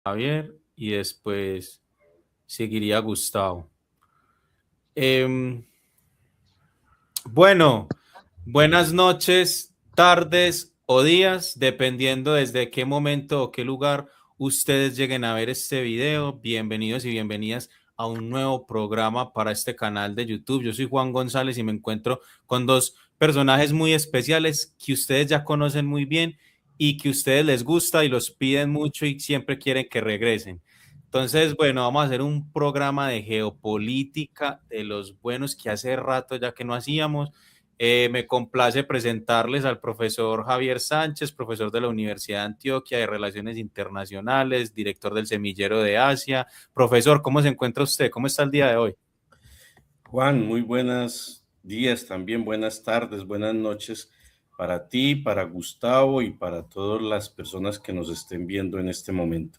Javier y después seguiría Gustavo. Em, bueno, buenas noches, tardes o días, dependiendo desde qué momento o qué lugar ustedes lleguen a ver este video. Bienvenidos y bienvenidas a un nuevo programa para este canal de YouTube. Yo soy Juan González y me encuentro con dos personajes muy especiales que ustedes ya conocen muy bien y que a ustedes les gusta y los piden mucho y siempre quieren que regresen. Entonces, bueno, vamos a hacer un programa de geopolítica de los buenos que hace rato ya que no hacíamos. Me complace presentarles al profesor Javier Sánchez, profesor de la Universidad de Antioquia de Relaciones Internacionales, director del Semillero de Asia. Profesor, ¿cómo se encuentra usted? ¿Cómo está el día de hoy? Juan, muy buenos días, también buenas tardes, buenas noches para ti, para Gustavo y para todas las personas que nos estén viendo en este momento.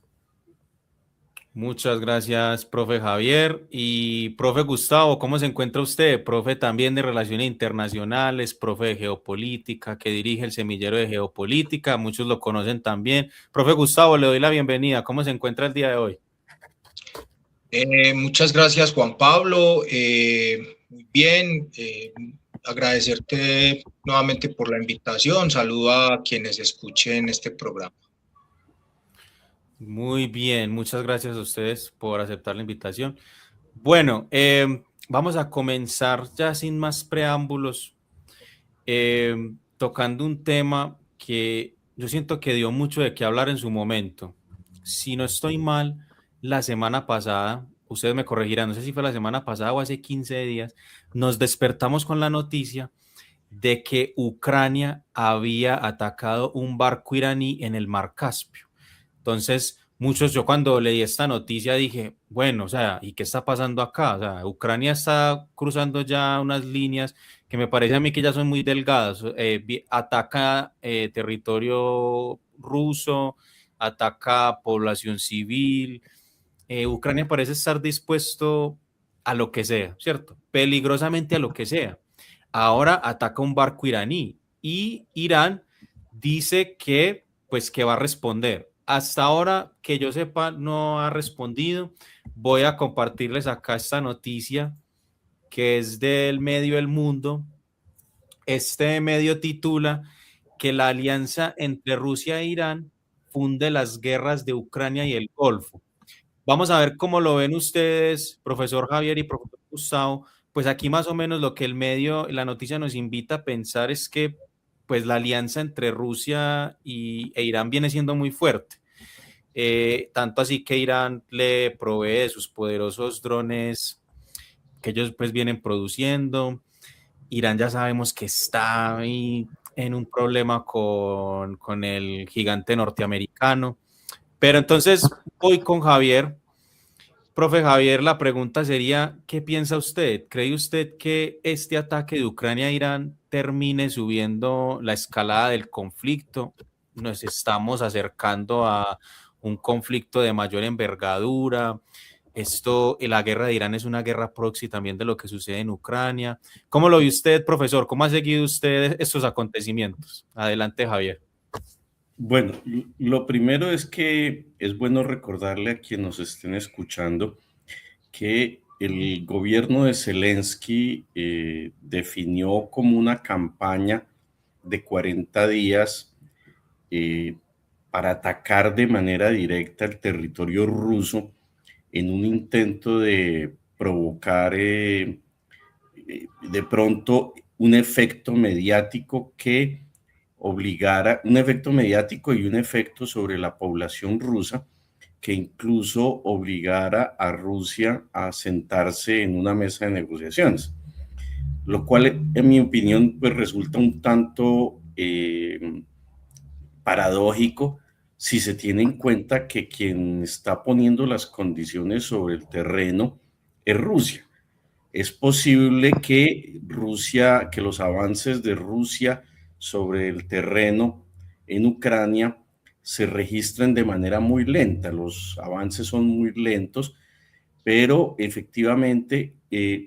Muchas gracias, profe Javier. Y profe Gustavo, ¿cómo se encuentra usted? Profe también de Relaciones Internacionales, profe de Geopolítica, que dirige el Semillero de Geopolítica. Muchos lo conocen también. Profe Gustavo, le doy la bienvenida. ¿Cómo se encuentra el día de hoy? Muchas gracias, Juan Pablo. Muy bien, agradecerte nuevamente por la invitación. Saludo a quienes escuchen este programa. Muy bien, muchas gracias a ustedes por aceptar la invitación. Bueno, vamos a comenzar ya sin más preámbulos, tocando un tema que yo siento que dio mucho de qué hablar en su momento. Si no estoy mal, la semana pasada, ustedes me corregirán, no sé si fue la semana pasada o hace 15 días, nos despertamos con la noticia de que Ucrania había atacado un barco iraní en el mar Caspio. Entonces, yo cuando leí esta noticia dije, bueno, o sea, ¿y qué está pasando acá? O sea, Ucrania está cruzando ya unas líneas que me parece a mí que ya son muy delgadas. Ataca territorio ruso, ataca población civil. Ucrania parece estar dispuesto a lo que sea, ¿cierto? Peligrosamente a lo que sea. Ahora ataca un barco iraní y Irán dice que, pues, que va a responder. Hasta ahora, que yo sepa, no ha respondido. Voy a compartirles acá esta noticia que es del medio El Mundo. Este medio titula que la alianza entre Rusia e Irán funde las guerras de Ucrania y el Golfo. Vamos a ver cómo lo ven ustedes, profesor Javier y profesor Gustavo. Pues aquí más o menos lo que el medio, la noticia nos invita a pensar es que pues la alianza entre Rusia e Irán viene siendo muy fuerte. Tanto así que Irán le provee de sus poderosos drones que ellos pues vienen produciendo. Irán ya sabemos que está ahí en un problema con el gigante norteamericano. Pero entonces voy con Javier. Profe Javier, la pregunta sería, ¿qué piensa usted? ¿Cree usted que este ataque de Ucrania a Irán termine subiendo la escalada del conflicto? ¿Nos estamos acercando a un conflicto de mayor envergadura? La guerra de Irán es una guerra proxy también de lo que sucede en Ucrania. ¿Cómo lo ve usted, profesor? ¿Cómo ha seguido usted estos acontecimientos? Adelante, Javier. Bueno, lo primero es que es bueno recordarle a quienes nos estén escuchando que el gobierno de Zelensky definió como una campaña de 40 días eh, para atacar de manera directa el territorio ruso en un intento de provocar de pronto un efecto mediático que obligara, un efecto mediático y un efecto sobre la población rusa que incluso obligara a Rusia a sentarse en una mesa de negociaciones, lo cual en mi opinión pues resulta un tanto paradójico si se tiene en cuenta que quien está poniendo las condiciones sobre el terreno es Rusia. Es posible que Rusia, que los avances de Rusia sobre el terreno en Ucrania se registren de manera muy lenta. Los avances son muy lentos, pero efectivamente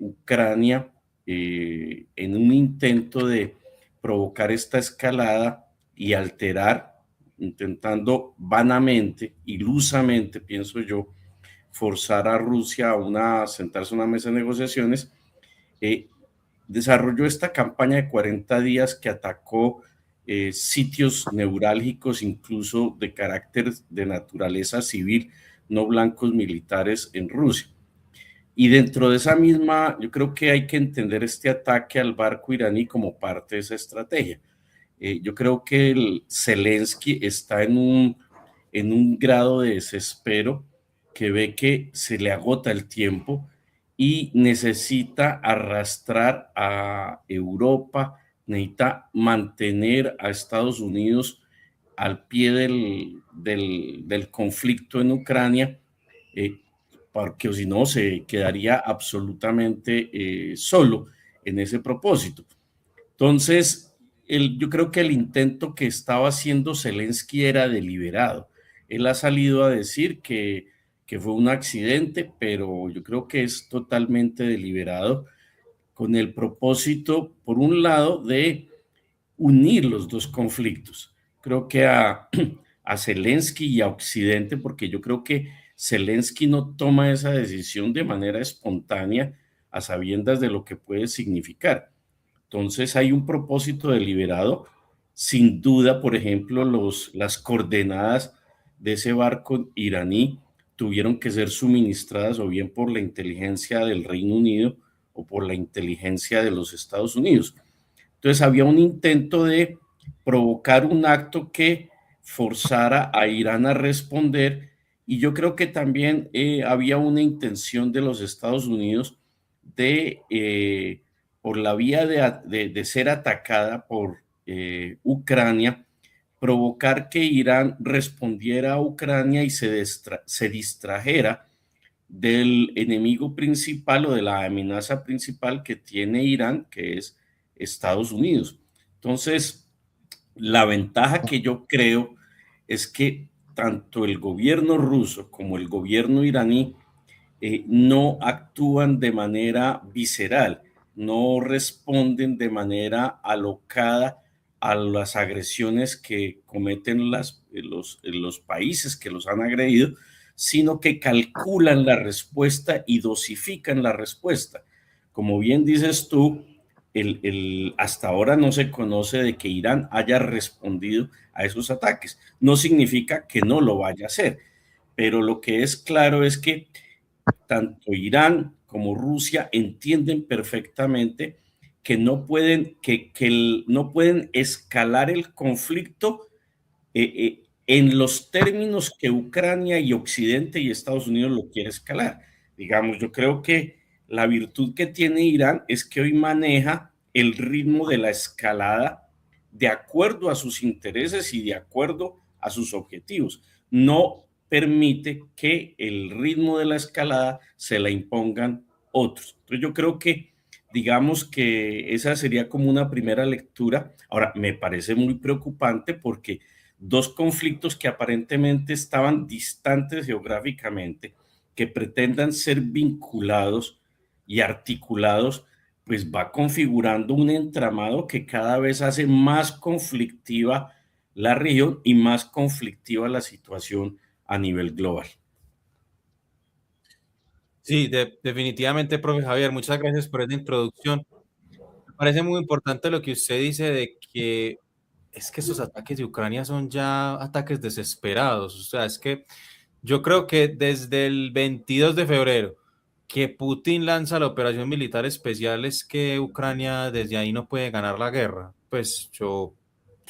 Ucrania, en un intento de provocar esta escalada y alterar intentando vanamente, ilusamente, pienso yo, forzar a Rusia a sentarse a una mesa de negociaciones, desarrolló esta campaña de 40 días que atacó sitios neurálgicos, incluso de carácter de naturaleza civil, no blancos militares en Rusia. Y dentro de esa misma, yo creo que hay que entender este ataque al barco iraní como parte de esa estrategia. Yo creo que el Zelensky está en un grado de desespero que ve que se le agota el tiempo y necesita arrastrar a Europa, necesita mantener a Estados Unidos al pie del conflicto en Ucrania, porque si no se quedaría absolutamente solo en ese propósito. Entonces, yo creo que el intento que estaba haciendo Zelensky era deliberado. Él ha salido a decir que fue un accidente, pero yo creo que es totalmente deliberado con el propósito, por un lado, de unir los dos conflictos. Creo que a Zelensky y a Occidente, porque yo creo que Zelensky no toma esa decisión de manera espontánea a sabiendas de lo que puede significar. Entonces hay un propósito deliberado. Sin duda, por ejemplo, las coordenadas de ese barco iraní tuvieron que ser suministradas o bien por la inteligencia del Reino Unido o por la inteligencia de los Estados Unidos. Entonces había un intento de provocar un acto que forzara a Irán a responder, y yo creo que también había una intención de los Estados Unidos de por la vía de ser atacada por Ucrania, provocar que Irán respondiera a Ucrania y se distrajera del enemigo principal o de la amenaza principal que tiene Irán, que es Estados Unidos. Entonces, la ventaja que yo creo es que tanto el gobierno ruso como el gobierno iraní no actúan de manera visceral, no responden de manera alocada a las agresiones que cometen los países que los han agredido, sino que calculan la respuesta y dosifican la respuesta. Como bien dices tú, hasta ahora no se conoce de que Irán haya respondido a esos ataques. No significa que no lo vaya a hacer, pero lo que es claro es que tanto Irán como Rusia entienden perfectamente que no pueden, no pueden escalar el conflicto en los términos que Ucrania y Occidente y Estados Unidos lo quieren escalar. Digamos, yo creo que la virtud que tiene Irán es que hoy maneja el ritmo de la escalada de acuerdo a sus intereses y de acuerdo a sus objetivos. No permite que el ritmo de la escalada se la impongan otros. Entonces yo creo que, digamos que esa sería como una primera lectura. Ahora, me parece muy preocupante porque dos conflictos que aparentemente estaban distantes geográficamente, que pretendan ser vinculados y articulados, pues va configurando un entramado que cada vez hace más conflictiva la región y más conflictiva la situación a nivel global. Sí, definitivamente, profe Javier, muchas gracias por esa introducción. Me parece muy importante lo que usted dice de que es que esos ataques de Ucrania son ya ataques desesperados. O sea, es que yo creo que desde el 22 de febrero que Putin lanza la operación militar especial es que Ucrania desde ahí no puede ganar la guerra. Pues yo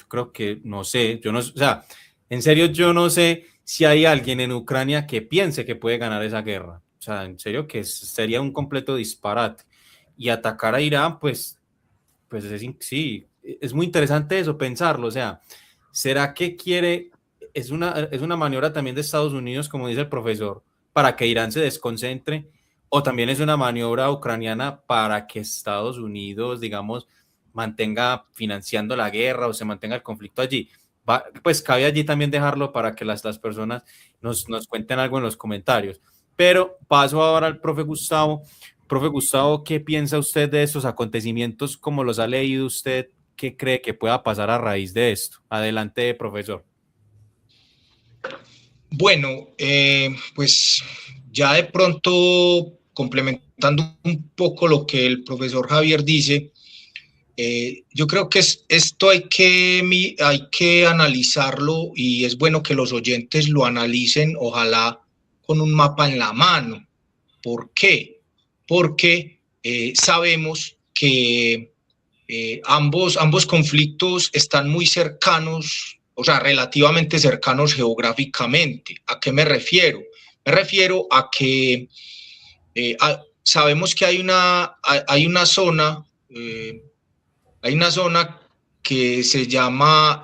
creo que no sé, yo no, o sea, en serio yo no sé si hay alguien en Ucrania que piense que puede ganar esa guerra. O sea, en serio que sería un completo disparate. Y atacar a Irán, pues sí, es muy interesante eso, pensarlo. O sea, ¿será que quiere, es una maniobra también de Estados Unidos, como dice el profesor, para que Irán se desconcentre? ¿O también es una maniobra ucraniana para que Estados Unidos, digamos, mantenga financiando la guerra o se mantenga el conflicto allí? Pues cabe allí también dejarlo para que las personas nos cuenten algo en los comentarios. Pero paso ahora al profe Gustavo. Profe Gustavo, ¿qué piensa usted de esos acontecimientos? ¿Cómo los ha leído usted? ¿Qué cree que pueda pasar a raíz de esto? Adelante, profesor. Bueno, pues ya de pronto complementando un poco lo que el profesor Javier dice, yo creo que esto hay que analizarlo y es bueno que los oyentes lo analicen, ojalá con un mapa en la mano. ¿Por qué? Porque sabemos que ambos conflictos están muy cercanos, o sea, relativamente cercanos geográficamente. ¿A qué me refiero? Me refiero a que sabemos que hay una zona, que se llama,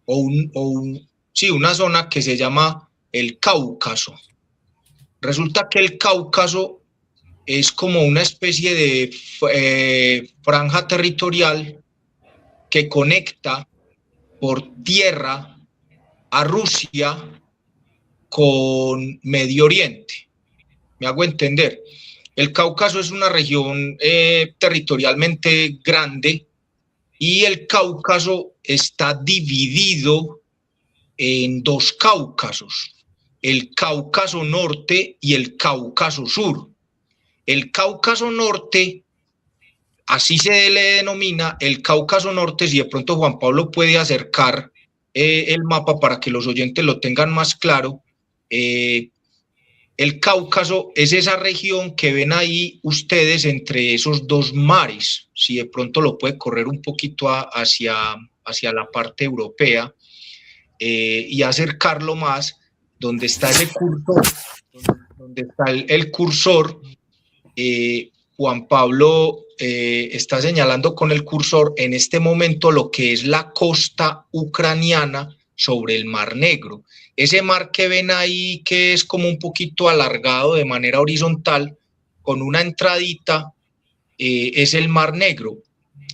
una zona que se llama el Cáucaso. Resulta que el Cáucaso es como una especie de franja territorial que conecta por tierra a Rusia con Medio Oriente. ¿Me hago entender? El Cáucaso es una región territorialmente grande y el Cáucaso está dividido en dos Cáucasos, el Cáucaso Norte y el Cáucaso Sur. El Cáucaso Norte, así se le denomina, el Cáucaso Norte, si de pronto Juan Pablo puede acercar el mapa para que los oyentes lo tengan más claro, el Cáucaso es esa región que ven ahí ustedes entre esos dos mares, si de pronto lo puede correr un poquito hacia la parte europea y acercarlo más, donde está ese cursor, donde está el cursor, Juan Pablo está señalando con el cursor en este momento lo que es la costa ucraniana sobre el Mar Negro. Ese mar que ven ahí, que es como un poquito alargado de manera horizontal, con una entradita, es el Mar Negro.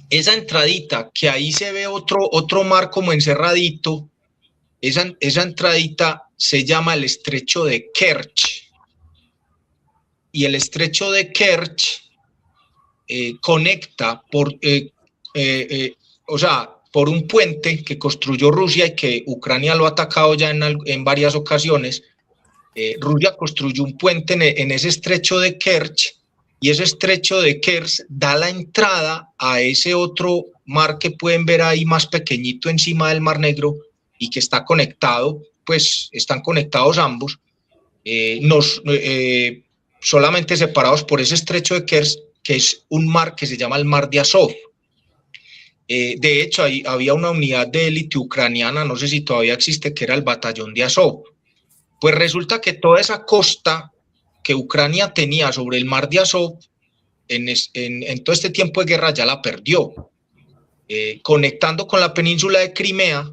Esa entradita, que ahí se ve otro mar como encerradito, esa entradita se llama el Estrecho de Kerch. Y el Estrecho de Kerch conecta por un puente que construyó Rusia y que Ucrania lo ha atacado ya en varias ocasiones. Rusia construyó un puente en ese Estrecho de Kerch y ese Estrecho de Kerch da la entrada a ese otro mar que pueden ver ahí más pequeñito encima del Mar Negro y que está conectado, pues están conectados ambos, solamente separados por ese Estrecho de Kerch, que es un mar que se llama el Mar de Azov. De hecho, había una unidad de élite ucraniana, no sé si todavía existe, que era el Batallón de Azov. Pues resulta que toda esa costa que Ucrania tenía sobre el Mar de Azov, en todo este tiempo de guerra ya la perdió. Conectando con la península de Crimea,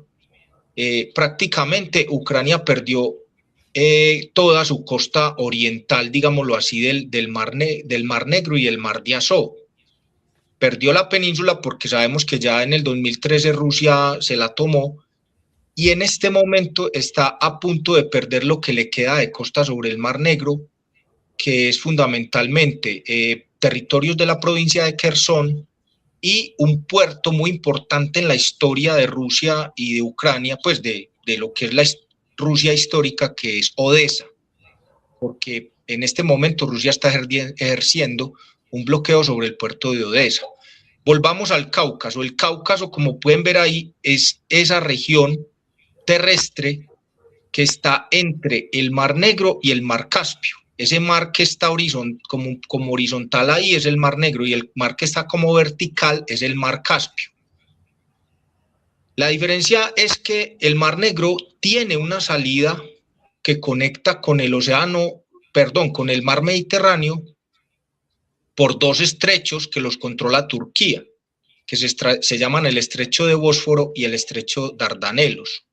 prácticamente Ucrania perdió toda su costa oriental, digámoslo así, del Mar Negro y el Mar de Azov. Perdió la península porque sabemos que ya en el 2013 Rusia se la tomó y en este momento está a punto de perder lo que le queda de costa sobre el Mar Negro, que es fundamentalmente territorios de la provincia de Kherson y un puerto muy importante en la historia de Rusia y de Ucrania, pues de lo que es la Rusia histórica, que es Odessa, porque en este momento Rusia está ejerciendo un bloqueo sobre el puerto de Odessa. Volvamos al Cáucaso. El Cáucaso, como pueden ver ahí, es esa región terrestre que está entre el Mar Negro y el Mar Caspio. Ese mar que está como horizontal ahí es el Mar Negro y el mar que está como vertical es el Mar Caspio. La diferencia es que el Mar Negro tiene una salida que conecta con el con el Mar Mediterráneo por dos estrechos que los controla Turquía, que se llaman el Estrecho de Bósforo y el Estrecho Dardanelos.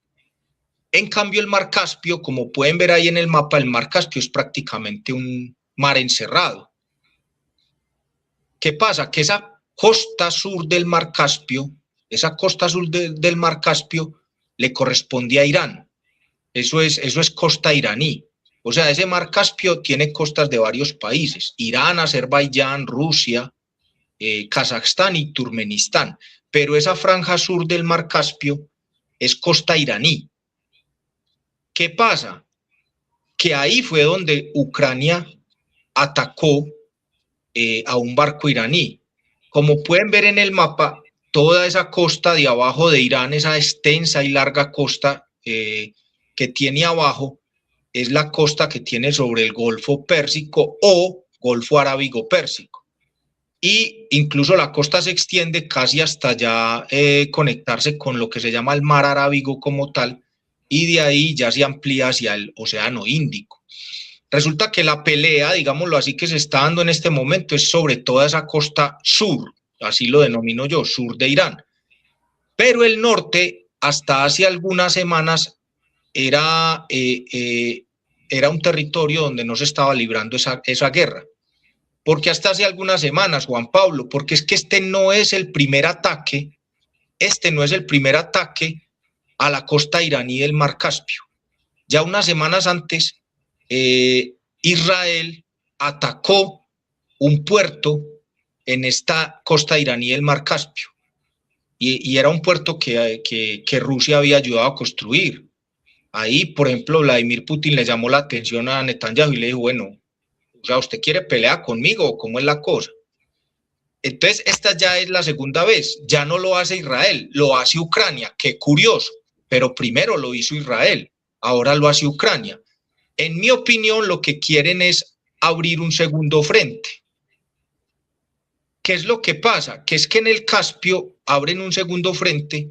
En cambio, el Mar Caspio, como pueden ver ahí en el mapa, el Mar Caspio es prácticamente un mar encerrado. ¿Qué pasa? Que esa costa sur del Mar Caspio, del Mar Caspio le corresponde a Irán. Eso es costa iraní. O sea, ese Mar Caspio tiene costas de varios países: Irán, Azerbaiyán, Rusia, Kazajstán y Turkmenistán. Pero esa franja sur del Mar Caspio es costa iraní. ¿Qué pasa? Que ahí fue donde Ucrania atacó a un barco iraní. Como pueden ver en el mapa, toda esa costa de abajo de Irán, esa extensa y larga costa que tiene abajo, es la costa que tiene sobre el Golfo Pérsico o Golfo Arábigo-Pérsico. Y incluso la costa se extiende casi hasta ya conectarse con lo que se llama el Mar Arábigo como tal, y de ahí ya se amplía hacia el Océano Índico. Resulta que la pelea, digámoslo así, que se está dando en este momento es sobre toda esa costa sur, así lo denomino yo, sur de Irán. Pero el norte, hasta hace algunas semanas, era un territorio donde no se estaba librando esa guerra. Porque hasta hace algunas semanas, Juan Pablo, porque es que este no es el primer ataque a la costa iraní del Mar Caspio. Ya unas semanas antes, Israel atacó un puerto en esta costa iraní del Mar Caspio y era un puerto que Rusia había ayudado a construir. Ahí, por ejemplo, Vladimir Putin le llamó la atención a Netanyahu y le dijo, bueno, o sea, ¿usted quiere pelear conmigo o cómo es la cosa? Entonces, esta ya es la segunda vez, ya no lo hace Israel, lo hace Ucrania, qué curioso, pero primero lo hizo Israel, ahora lo hace Ucrania. En mi opinión, lo que quieren es abrir un segundo frente. ¿Qué es lo que pasa? Que es que en el Caspio abren un segundo frente,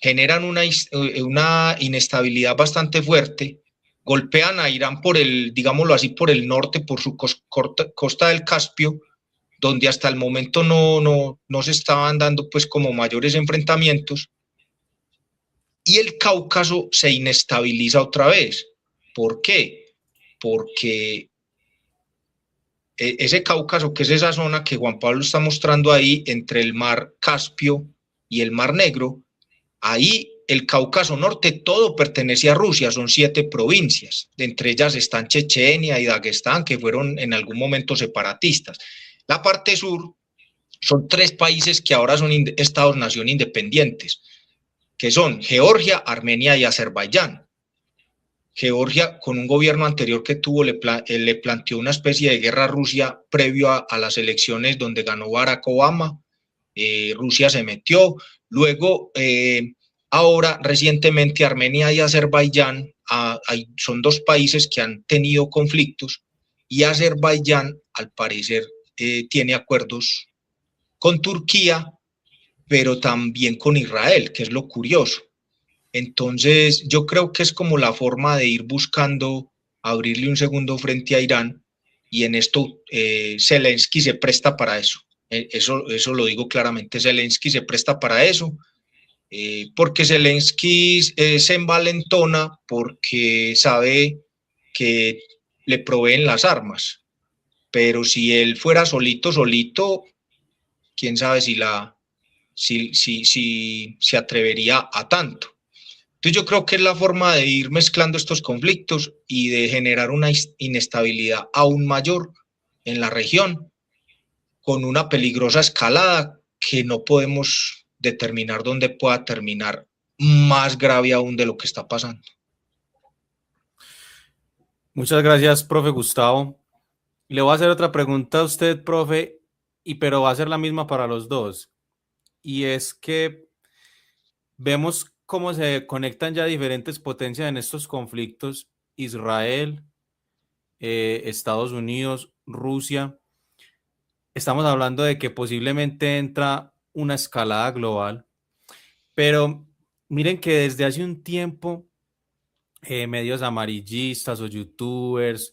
generan una inestabilidad bastante fuerte, golpean a Irán por el, digámoslo así, por el norte, por su costa del Caspio, donde hasta el momento no se estaban dando pues como mayores enfrentamientos, y el Cáucaso se inestabiliza otra vez. ¿Por qué? Porque ese Cáucaso, que es esa zona que Juan Pablo está mostrando ahí, entre el mar Caspio y el mar Negro, ahí el Cáucaso Norte todo pertenece a Rusia, son 7 provincias, entre ellas están Chechenia y Dagestán, que fueron en algún momento separatistas. La parte sur son 3 países que ahora son estados-nación independientes, que son Georgia, Armenia y Azerbaiyán. Georgia, con un gobierno anterior que tuvo, le planteó una especie de guerra a Rusia previo a las elecciones donde ganó Barack Obama. Rusia se metió. Luego, ahora, recientemente, Armenia y Azerbaiyán son 2 países que han tenido conflictos y Azerbaiyán, al parecer, tiene acuerdos con Turquía, pero también con Israel, que es lo curioso. Entonces, yo creo que es como la forma de ir buscando abrirle un segundo frente a Irán, y en esto Zelensky se presta para eso. Eso lo digo claramente, Zelensky se presta para eso, porque Zelensky se envalentona porque sabe que le proveen las armas, pero si él fuera solito, quién sabe si se atrevería a tanto. Entonces yo creo que es la forma de ir mezclando estos conflictos y de generar una inestabilidad aún mayor en la región, con una peligrosa escalada que no podemos determinar dónde pueda terminar, más grave aún de lo que está pasando. Muchas gracias, profe Gustavo. Le voy a hacer otra pregunta a usted, profe, pero va a ser la misma para los dos. Y es que vemos cómo se conectan ya diferentes potencias en estos conflictos: Israel, Estados Unidos, Rusia. Estamos hablando de que posiblemente entra una escalada global, pero miren que desde hace un tiempo medios amarillistas o youtubers,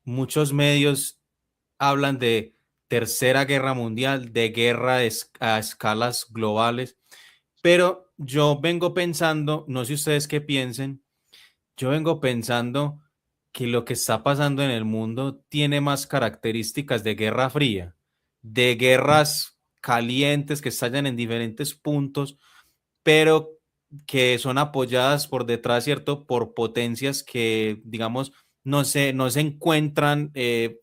muchos medios hablan de tercera guerra mundial, de guerra a escalas globales, pero yo vengo pensando, no sé ustedes qué piensen, yo vengo pensando que lo que está pasando en el mundo tiene más características de guerra fría, de guerras calientes que estallan en diferentes puntos, pero que son apoyadas por detrás, ¿cierto? Por potencias que, digamos, no se encuentran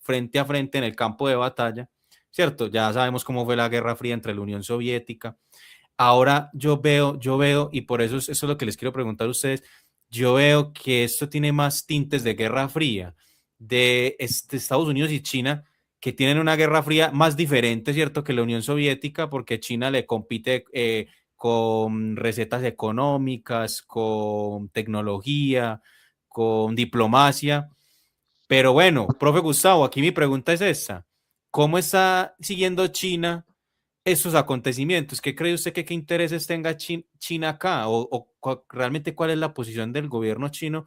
frente a frente en el campo de batalla, ¿cierto? Ya sabemos cómo fue la Guerra Fría entre la Unión Soviética. Ahora yo veo, y por eso es lo que les quiero preguntar a ustedes, yo veo que esto tiene más tintes de Guerra Fría, de Estados Unidos y China, que tienen una Guerra Fría más diferente, ¿cierto?, que la Unión Soviética, porque China le compite con recetas económicas, con tecnología, con diplomacia. Pero bueno, profe Gustavo, aquí mi pregunta es esta. ¿Cómo está siguiendo China esos acontecimientos? ¿Qué cree usted que qué intereses tenga China acá? ¿O realmente cuál es la posición del gobierno chino?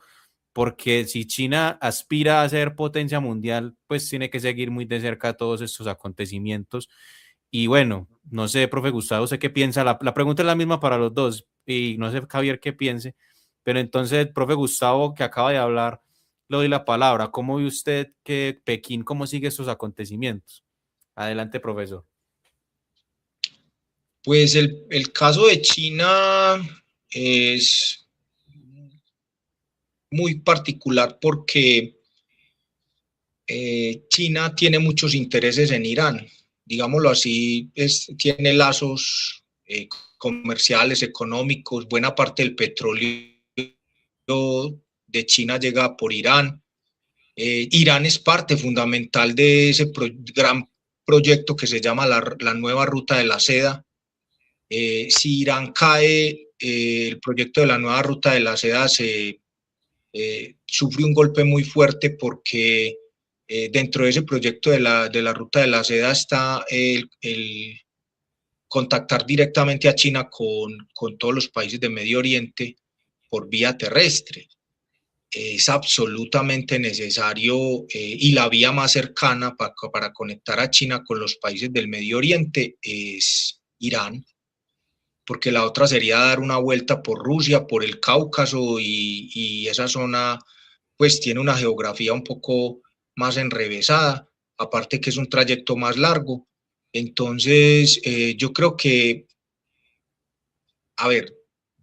Porque si China aspira a ser potencia mundial, pues tiene que seguir muy de cerca todos estos acontecimientos. Y bueno, no sé, profe Gustavo, ¿usted qué piensa? La pregunta es la misma para los dos y no sé, Javier, qué piense. Pero entonces, profe Gustavo, que acaba de hablar, le doy la palabra. ¿Cómo ve usted que Pekín, cómo sigue estos acontecimientos? Adelante, profesor. Pues el caso de China es muy particular porque China tiene muchos intereses en Irán, digámoslo así, tiene lazos comerciales, económicos, buena parte del petróleo de China llega por Irán. Irán es parte fundamental de ese gran proyecto que se llama la nueva ruta de la seda. Si Irán cae, el proyecto de la nueva ruta de la seda sufre un golpe muy fuerte porque dentro de ese proyecto de la ruta de la seda está el contactar directamente a China con todos los países de Medio Oriente por vía terrestre. Es absolutamente necesario y la vía más cercana para conectar a China con los países del Medio Oriente es Irán, porque la otra sería dar una vuelta por Rusia, por el Cáucaso y esa zona pues tiene una geografía un poco más enrevesada, aparte que es un trayecto más largo. Entonces, yo creo que, a ver,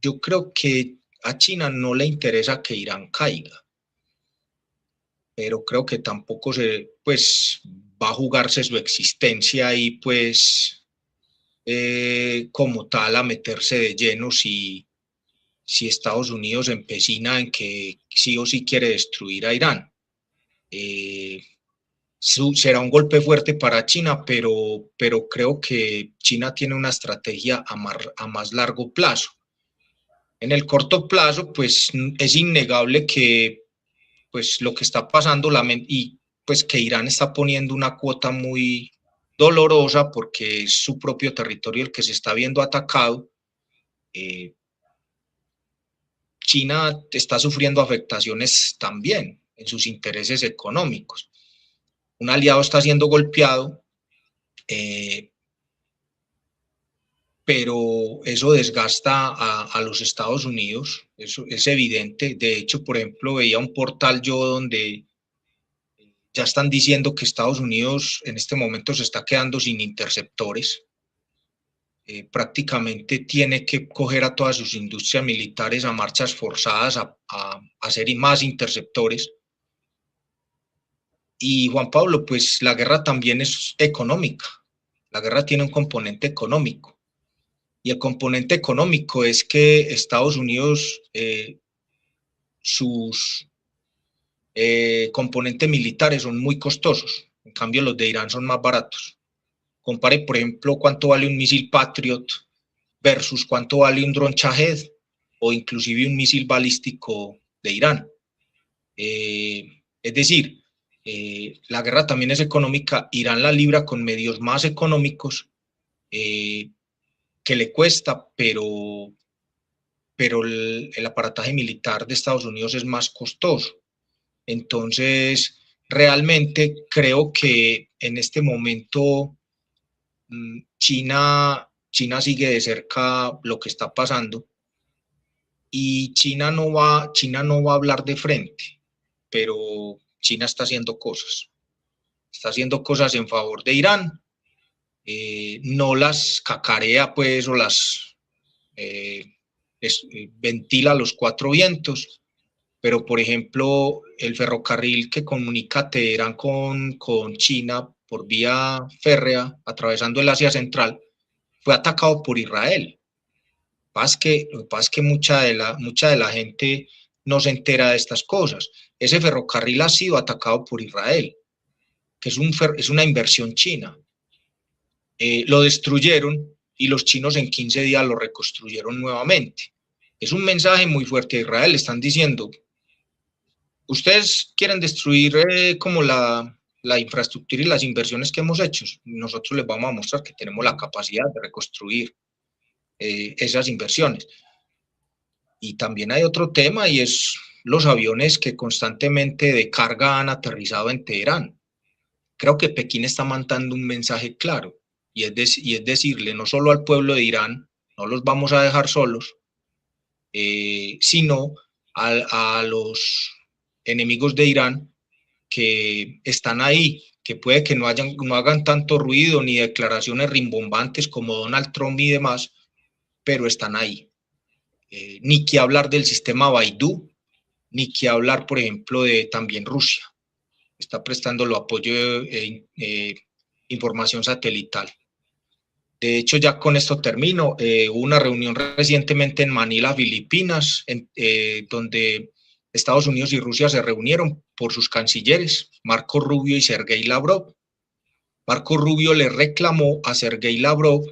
yo creo que a China no le interesa que Irán caiga, pero creo que tampoco pues, va a jugarse su existencia y pues como tal a meterse de lleno si Estados Unidos empecina en que sí o sí quiere destruir a Irán. Será un golpe fuerte para China, pero creo que China tiene una estrategia a más largo plazo. En el corto plazo, pues es innegable que pues lo que está pasando y pues que Irán está poniendo una cuota muy dolorosa porque es su propio territorio el que se está viendo atacado. China está sufriendo afectaciones también en sus intereses económicos. Un aliado está siendo golpeado, pero eso desgasta a los Estados Unidos, eso es evidente. De hecho, por ejemplo, veía un portal yo donde ya están diciendo que Estados Unidos en este momento se está quedando sin interceptores. Prácticamente tiene que coger a todas sus industrias militares a marchas forzadas a hacer más interceptores. Y Juan Pablo, pues la guerra también es económica. La guerra tiene un componente económico. Y el componente económico es que Estados Unidos, sus componentes militares son muy costosos. En cambio, los de Irán son más baratos. Compare, por ejemplo, cuánto vale un misil Patriot versus cuánto vale un dron Shahed o inclusive un misil balístico de Irán. Es decir, la guerra también es económica. Irán la libra con medios más económicos que le cuesta, pero el aparataje militar de Estados Unidos es más costoso. Entonces, realmente creo que en este momento China sigue de cerca lo que está pasando y China no va a hablar de frente, pero China está haciendo cosas. Está haciendo cosas en favor de Irán. No las cacarea, pues, o las ventila a los cuatro vientos, pero, por ejemplo, el ferrocarril que comunica Teherán con China por vía férrea, atravesando el Asia Central, fue atacado por Israel. Lo que pasa es que mucha de la gente no se entera de estas cosas. Ese ferrocarril ha sido atacado por Israel, que es una inversión china. Lo destruyeron y los chinos en 15 días lo reconstruyeron nuevamente. Es un mensaje muy fuerte a Israel. Están diciendo, ustedes quieren destruir como la infraestructura y las inversiones que hemos hecho. Nosotros les vamos a mostrar que tenemos la capacidad de reconstruir esas inversiones. Y también hay otro tema, y es los aviones que constantemente de carga han aterrizado en Teherán. Creo que Pekín está mandando un mensaje claro, y es decirle no solo al pueblo de Irán, no los vamos a dejar solos, sino a los enemigos de Irán que están ahí, que puede que no hagan tanto ruido ni declaraciones rimbombantes como Donald Trump y demás, pero están ahí. Ni que hablar del sistema Baidu, ni que hablar, por ejemplo, de también Rusia. Está prestando el apoyo de información satelital. De hecho, ya con esto termino. Hubo una reunión recientemente en Manila, Filipinas, donde Estados Unidos y Rusia se reunieron por sus cancilleres, Marco Rubio y Sergei Lavrov. Marco Rubio le reclamó a Sergei Lavrov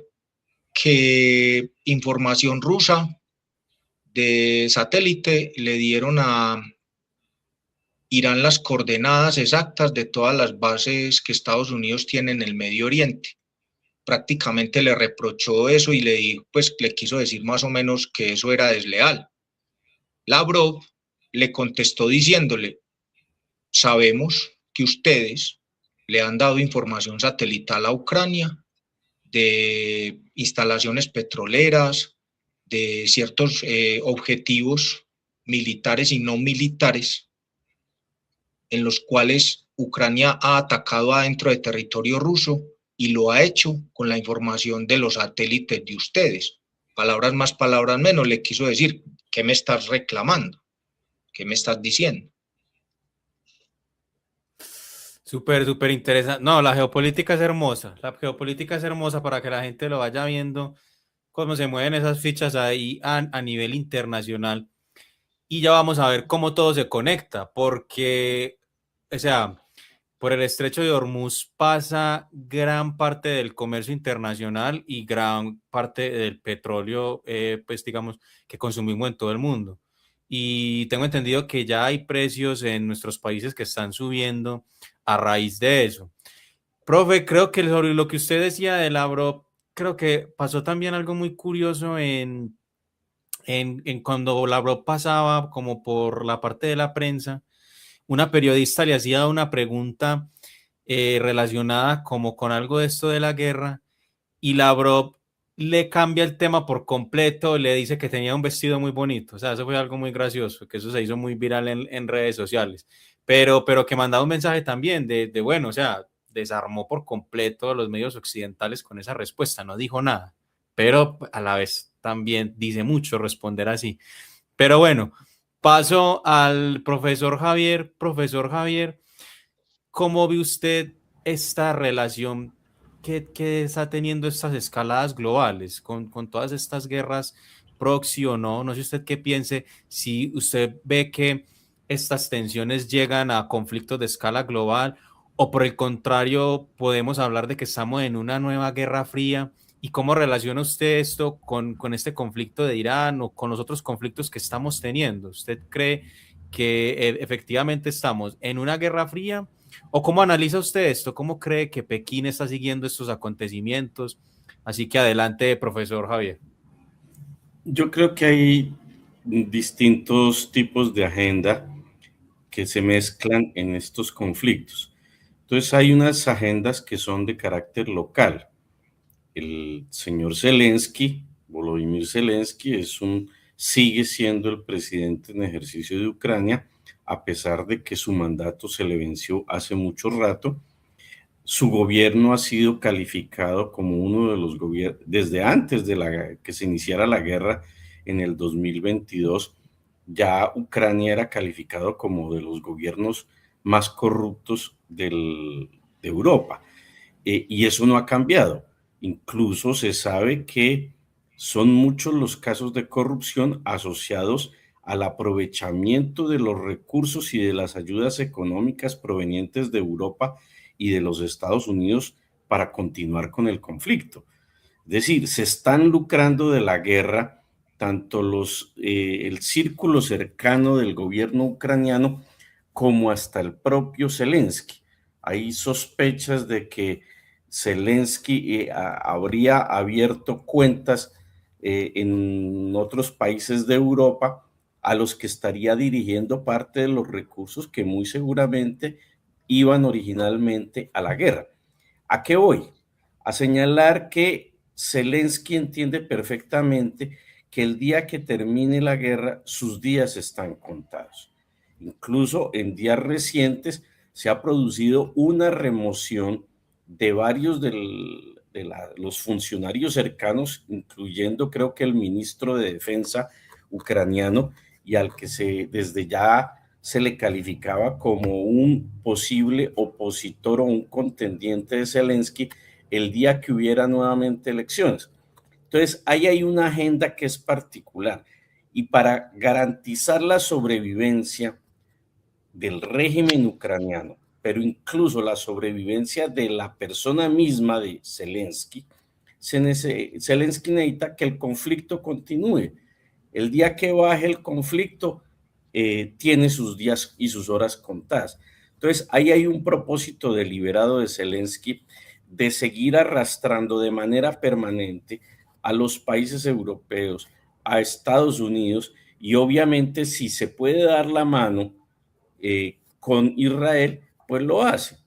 que información rusa de satélite le dieron a Irán las coordenadas exactas de todas las bases que Estados Unidos tiene en el Medio Oriente. Prácticamente le reprochó eso y le quiso decir más o menos que eso era desleal. Lavrov le contestó diciéndole, sabemos que ustedes le han dado información satelital a Ucrania de instalaciones petroleras, de ciertos objetivos militares y no militares, en los cuales Ucrania ha atacado adentro de territorio ruso y lo ha hecho con la información de los satélites de ustedes. Palabras más, palabras menos, le quiso decir, ¿qué me estás reclamando? ¿Qué me estás diciendo? Súper, súper interesante. No, la geopolítica es hermosa. La geopolítica es hermosa para que la gente lo vaya viendo cómo se mueven esas fichas ahí a nivel internacional. Y ya vamos a ver cómo todo se conecta, porque, o sea, por el estrecho de Hormuz pasa gran parte del comercio internacional y gran parte del petróleo, pues digamos, que consumimos en todo el mundo. Y tengo entendido que ya hay precios en nuestros países que están subiendo a raíz de eso. Profe, creo que sobre lo que usted decía de Lavrov, creo que pasó también algo muy curioso en cuando Lavrov pasaba como por la parte de la prensa, una periodista le hacía una pregunta relacionada como con algo de esto de la guerra y Lavrov le cambia el tema por completo, le dice que tenía un vestido muy bonito, o sea, eso fue algo muy gracioso, que eso se hizo muy viral en redes sociales, pero que mandaba un mensaje también de bueno, o sea, desarmó por completo a los medios occidentales con esa respuesta, no dijo nada, pero a la vez también dice mucho responder así. Pero bueno, paso al profesor Javier. Profesor Javier, ¿cómo ve usted esta relación que está teniendo estas escaladas globales con todas estas guerras proxy o no? No sé usted qué piense, si usted ve que estas tensiones llegan a conflictos de escala global o por el contrario podemos hablar de que estamos en una nueva guerra fría. ¿Y cómo relaciona usted esto con este conflicto de Irán o con los otros conflictos que estamos teniendo? ¿Usted cree que efectivamente estamos en una guerra fría? ¿O cómo analiza usted esto? ¿Cómo cree que Pekín está siguiendo estos acontecimientos? Así que adelante, profesor Javier. Yo creo que hay distintos tipos de agenda que se mezclan en estos conflictos. Entonces hay unas agendas que son de carácter local. El señor Zelensky, Volodymyr Zelensky, sigue siendo el presidente en ejercicio de Ucrania, a pesar de que su mandato se le venció hace mucho rato. Su gobierno ha sido calificado como uno de los gobiernos, desde antes de que se iniciara la guerra en el 2022, ya Ucrania era calificado como de los gobiernos más corruptos de Europa. Y eso no ha cambiado. Incluso se sabe que son muchos los casos de corrupción asociados al aprovechamiento de los recursos y de las ayudas económicas provenientes de Europa y de los Estados Unidos para continuar con el conflicto. Es decir, se están lucrando de la guerra tanto el círculo cercano del gobierno ucraniano como hasta el propio Zelensky. Hay sospechas de que Zelensky habría abierto cuentas en otros países de Europa a los que estaría dirigiendo parte de los recursos que muy seguramente iban originalmente a la guerra. ¿A qué voy? A señalar que Zelensky entiende perfectamente que el día que termine la guerra, sus días están contados. Incluso en días recientes se ha producido una remoción de varios los funcionarios cercanos, incluyendo creo que el ministro de Defensa ucraniano, y al que desde ya se le calificaba como un posible opositor o un contendiente de Zelensky el día que hubiera nuevamente elecciones. Entonces, ahí hay una agenda que es particular, y para garantizar la sobrevivencia del régimen ucraniano, pero incluso la sobrevivencia de la persona misma de Zelensky, Zelensky necesita que el conflicto continúe. El día que baje el conflicto, tiene sus días y sus horas contadas. Entonces, ahí hay un propósito deliberado de Zelensky de seguir arrastrando de manera permanente a los países europeos, a Estados Unidos, y obviamente si se puede dar la mano con Israel, pues lo hace.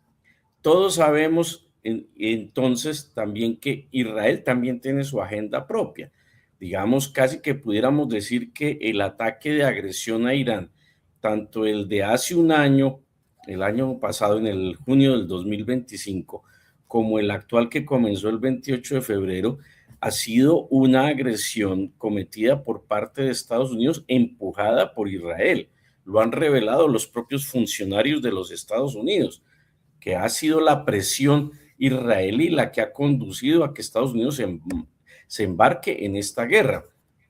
Todos sabemos entonces también que Israel también tiene su agenda propia. Digamos, casi que pudiéramos decir que el ataque de agresión a Irán, tanto el de hace un año, el año pasado, en el junio del 2025, como el actual que comenzó el 28 de febrero, ha sido una agresión cometida por parte de Estados Unidos, empujada por Israel. Lo han revelado los propios funcionarios de los Estados Unidos, que ha sido la presión israelí la que ha conducido a que Estados Unidos se embarque en esta guerra.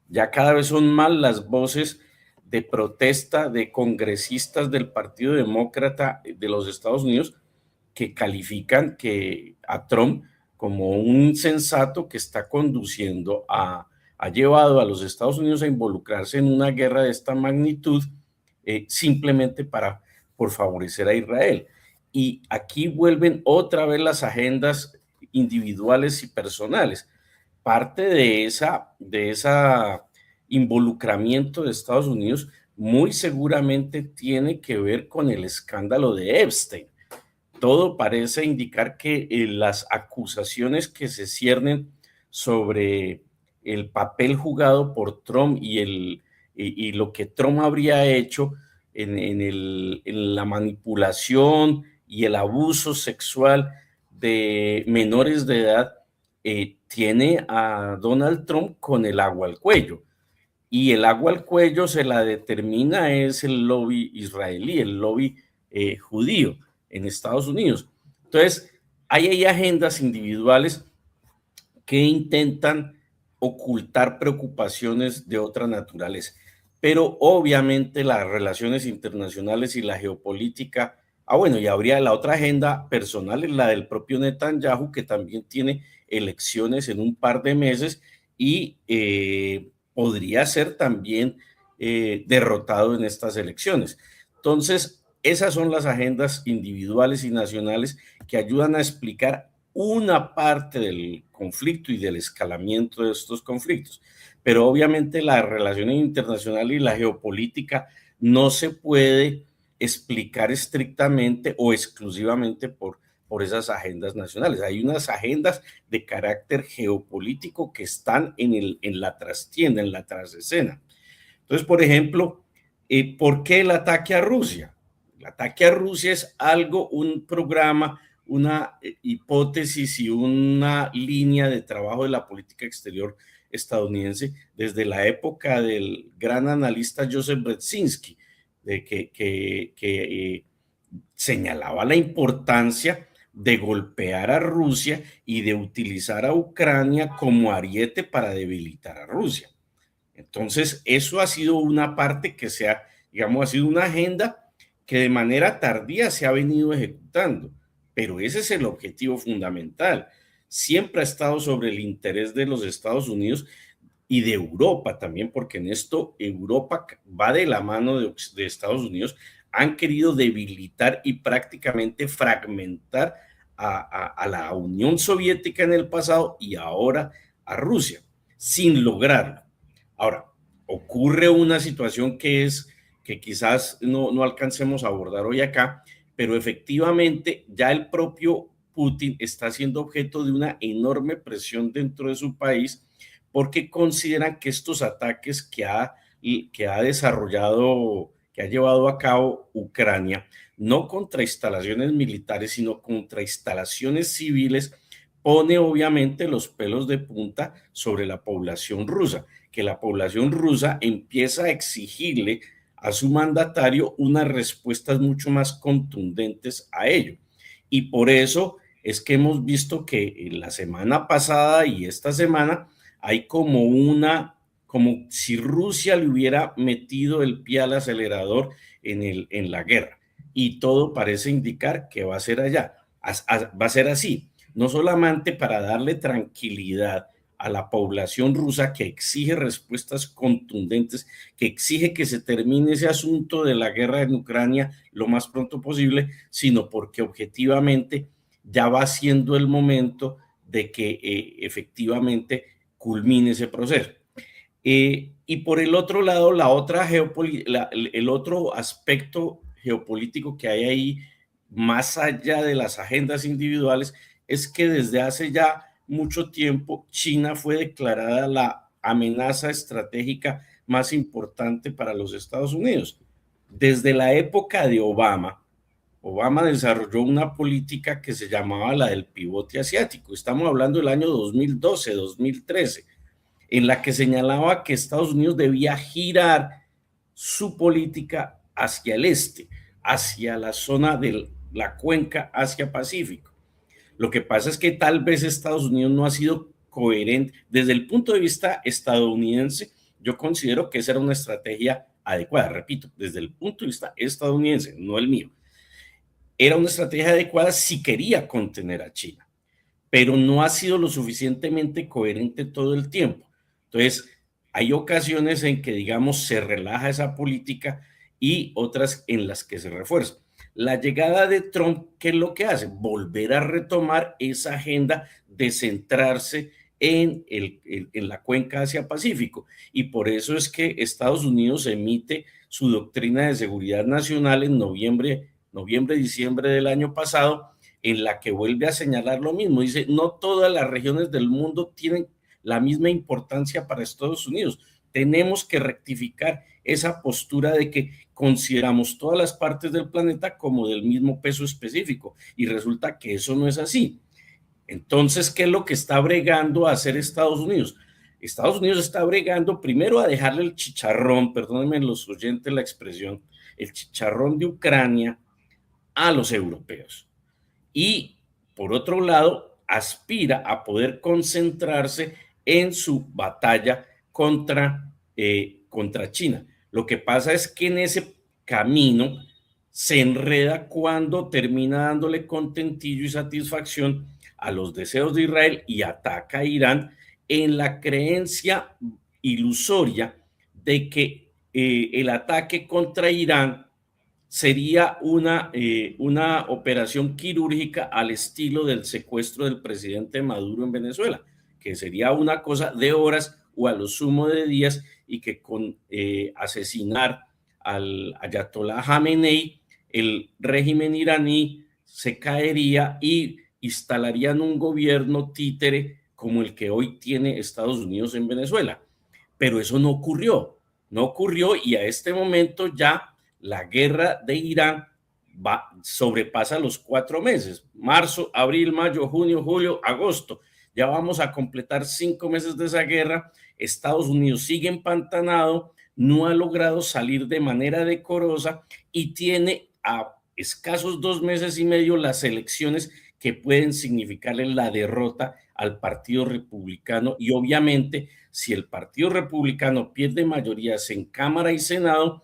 Ya cada vez son más las voces de protesta de congresistas del Partido Demócrata de los Estados Unidos que califican a Trump como un insensato que está conduciendo ha llevado a los Estados Unidos a involucrarse en una guerra de esta magnitud, simplemente por favorecer a Israel. Y aquí vuelven otra vez las agendas individuales y personales. Parte de esa involucramiento de Estados Unidos muy seguramente tiene que ver con el escándalo de Epstein. Todo parece indicar que las acusaciones que se ciernen sobre el papel jugado por Trump y lo que Trump habría hecho en la manipulación y el abuso sexual de menores de edad, tiene a Donald Trump con el agua al cuello. Y el agua al cuello se la determina es el lobby israelí, el lobby judío en Estados Unidos. Entonces, hay agendas individuales que intentan ocultar preocupaciones de otra naturaleza, pero obviamente las relaciones internacionales y la geopolítica, bueno, y habría la otra agenda personal, es la del propio Netanyahu, que también tiene elecciones en un par de meses y podría ser también derrotado en estas elecciones. Entonces, esas son las agendas individuales y nacionales que ayudan a explicar una parte del conflicto y del escalamiento de estos conflictos. Pero obviamente la relación internacional y la geopolítica no se puede explicar estrictamente o exclusivamente por esas agendas nacionales. Hay unas agendas de carácter geopolítico que están en la trastienda, en la trasescena. Entonces, por ejemplo, ¿por qué el ataque a Rusia? El ataque a Rusia es un programa, una hipótesis y una línea de trabajo de la política exterior estadounidense desde la época del gran analista Joseph Brzezinski, que señalaba la importancia de golpear a Rusia y de utilizar a Ucrania como ariete para debilitar a Rusia. Entonces, eso ha sido una parte que ha sido una agenda que de manera tardía se ha venido ejecutando, pero ese es el objetivo fundamental. Siempre ha estado sobre el interés de los Estados Unidos y de Europa también, porque en esto Europa va de la mano de Estados Unidos. Han querido debilitar y prácticamente fragmentar a la Unión Soviética en el pasado y ahora a Rusia, sin lograrlo. Ahora, ocurre una situación que quizás no alcancemos a abordar hoy acá, pero efectivamente ya el propio Putin está siendo objeto de una enorme presión dentro de su país, porque consideran que estos ataques que ha desarrollado, que ha llevado a cabo Ucrania, no contra instalaciones militares, sino contra instalaciones civiles, pone obviamente los pelos de punta sobre la población rusa, que la población rusa empieza a exigirle a su mandatario unas respuestas mucho más contundentes a ello. Y por eso es que hemos visto que la semana pasada y esta semana hay como si Rusia le hubiera metido el pie al acelerador en la guerra. Y todo parece indicar que va a ser va a ser así, no solamente para darle tranquilidad a la población rusa, que exige respuestas contundentes, que exige que se termine ese asunto de la guerra en Ucrania lo más pronto posible, sino porque objetivamente ya va siendo el momento de que efectivamente culmine ese proceso. Y por el otro lado, el otro aspecto geopolítico que hay ahí, más allá de las agendas individuales, es que desde hace ya mucho tiempo China fue declarada la amenaza estratégica más importante para los Estados Unidos. Desde la época de Obama desarrolló una política que se llamaba la del pivote asiático. Estamos hablando del año 2012, 2013, en la que señalaba que Estados Unidos debía girar su política hacia el este, hacia la zona de la cuenca Asia-Pacífico. Lo que pasa es que tal vez Estados Unidos no ha sido coherente. Desde el punto de vista estadounidense, yo considero que esa era una estrategia adecuada. Repito, desde el punto de vista estadounidense, no el mío. Era una estrategia adecuada si quería contener a China, pero no ha sido lo suficientemente coherente todo el tiempo. Entonces, hay ocasiones en que, digamos, se relaja esa política y otras en las que se refuerza. La llegada de Trump, ¿qué es lo que hace? Volver a retomar esa agenda de centrarse en la cuenca Asia-Pacífico. Y por eso es que Estados Unidos emite su doctrina de seguridad nacional en diciembre del año pasado, en la que vuelve a señalar lo mismo. Dice, no todas las regiones del mundo tienen la misma importancia para Estados Unidos. Tenemos que rectificar esa postura de que consideramos todas las partes del planeta como del mismo peso específico, y resulta que eso no es así. Entonces, ¿qué es lo que está bregando a hacer Estados Unidos? Estados Unidos está bregando primero a dejarle el chicharrón, perdónenme los oyentes la expresión, el chicharrón de Ucrania a los europeos. Y por otro lado, aspira a poder concentrarse en su batalla contra China. Lo que pasa es que en ese camino se enreda cuando termina dándole contentillo y satisfacción a los deseos de Israel y ataca a Irán en la creencia ilusoria de que el ataque contra Irán sería una operación quirúrgica al estilo del secuestro del presidente Maduro en Venezuela, que sería una cosa de horas o a lo sumo de días, y que con asesinar al ayatolá Jamenei, el régimen iraní se caería y instalarían un gobierno títere como el que hoy tiene Estados Unidos en Venezuela. Pero eso no ocurrió, y a este momento ya la guerra de Irán sobrepasa los 4 meses, marzo, abril, mayo, junio, julio, agosto. Ya vamos a completar 5 meses de esa guerra. Estados Unidos sigue empantanado, no ha logrado salir de manera decorosa y tiene a escasos 2 meses y medio las elecciones que pueden significarle la derrota al Partido Republicano, y obviamente si el Partido Republicano pierde mayorías en Cámara y Senado,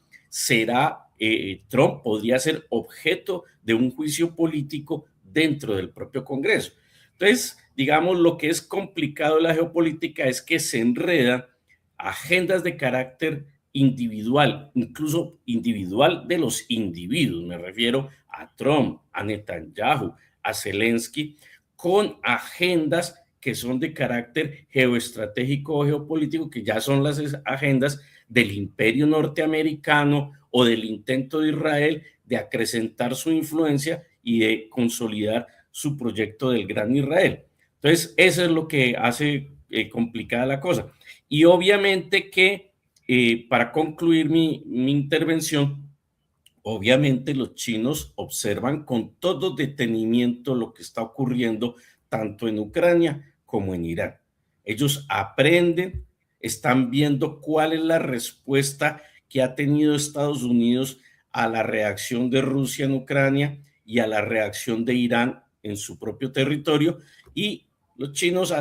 Trump podría ser objeto de un juicio político dentro del propio Congreso. Entonces, digamos, lo que es complicado en la geopolítica es que se enredan agendas de carácter individual, incluso individual de los individuos, me refiero a Trump, a Netanyahu, a Zelensky, con agendas que son de carácter geoestratégico o geopolítico, que ya son las agendas del imperio norteamericano o del intento de Israel de acrecentar su influencia y de consolidar su proyecto del Gran Israel. Entonces, eso es lo que hace complicada la cosa. Y obviamente que, para concluir mi intervención, obviamente los chinos observan con todo detenimiento lo que está ocurriendo tanto en Ucrania como en Irán. Ellos aprenden, están viendo cuál es la respuesta que ha tenido Estados Unidos a la reacción de Rusia en Ucrania y a la reacción de Irán en su propio territorio, y los chinos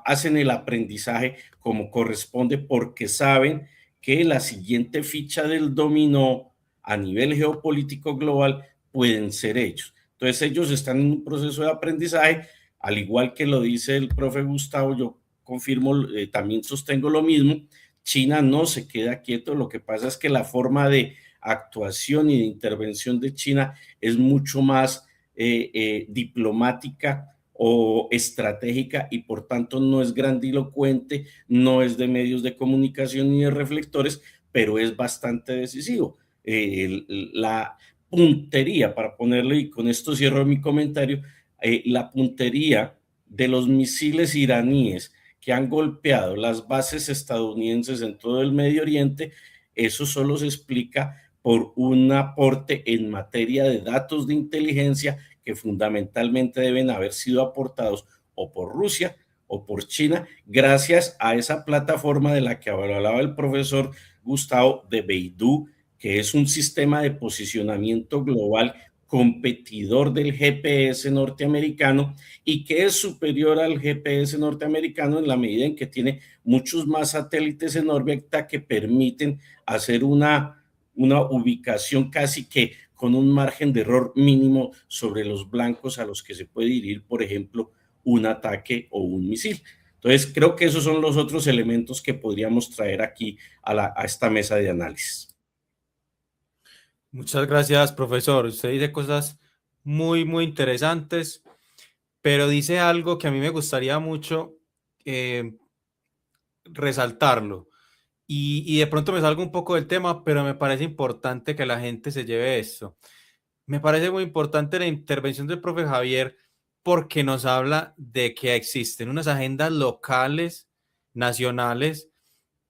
hacen el aprendizaje como corresponde, porque saben que la siguiente ficha del dominó a nivel geopolítico global pueden ser ellos. Entonces ellos están en un proceso de aprendizaje, al igual que lo dice el profe Gustavo, yo confirmo, también sostengo lo mismo. China no se queda quieto, lo que pasa es que la forma de actuación y de intervención de China es mucho más diplomática o estratégica, y por tanto no es grandilocuente, no es de medios de comunicación ni de reflectores, pero es bastante decisivo. La puntería, para ponerle, y con esto cierro mi comentario, la puntería de los misiles iraníes que han golpeado las bases estadounidenses en todo el Medio Oriente, eso solo se explica por un aporte en materia de datos de inteligencia que fundamentalmente deben haber sido aportados o por Rusia o por China, gracias a esa plataforma de la que hablaba el profesor Gustavo, de Beidou, que es un sistema de posicionamiento global competidor del GPS norteamericano, y que es superior al GPS norteamericano en la medida en que tiene muchos más satélites en órbita que permiten hacer una ubicación casi que con un margen de error mínimo sobre los blancos a los que se puede dirigir, por ejemplo, un ataque o un misil. Entonces, creo que esos son los otros elementos que podríamos traer aquí a esta mesa de análisis. Muchas gracias, profesor. Usted dice cosas muy, muy interesantes, pero dice algo que a mí me gustaría mucho resaltarlo. Y de pronto me salgo un poco del tema, pero me parece importante que la gente se lleve esto. Me parece muy importante la intervención del profe Javier, porque nos habla de que existen unas agendas locales, nacionales,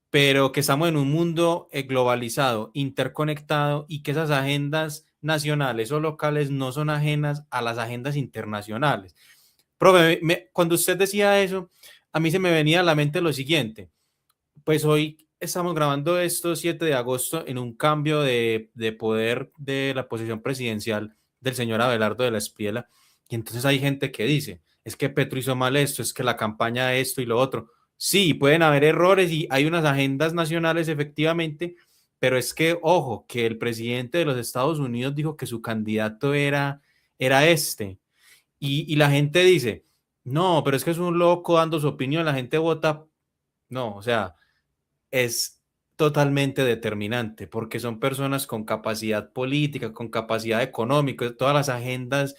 pero que estamos en un mundo globalizado, interconectado, y que esas agendas nacionales o locales no son ajenas a las agendas internacionales. Profe, cuando usted decía eso, a mí se me venía a la mente lo siguiente. Pues hoy estamos grabando esto 7 de agosto en un cambio de poder de la posición presidencial del señor Abelardo de la Espriella, y entonces hay gente que dice, es que Petro hizo mal esto, es que la campaña esto y lo otro. Sí, pueden haber errores y hay unas agendas nacionales efectivamente, pero es que, ojo, que el presidente de los Estados Unidos dijo que su candidato era este, y la gente dice, no, pero es que es un loco dando su opinión, la gente vota. No, o sea, es totalmente determinante, porque son personas con capacidad política, con capacidad económica, todas las agendas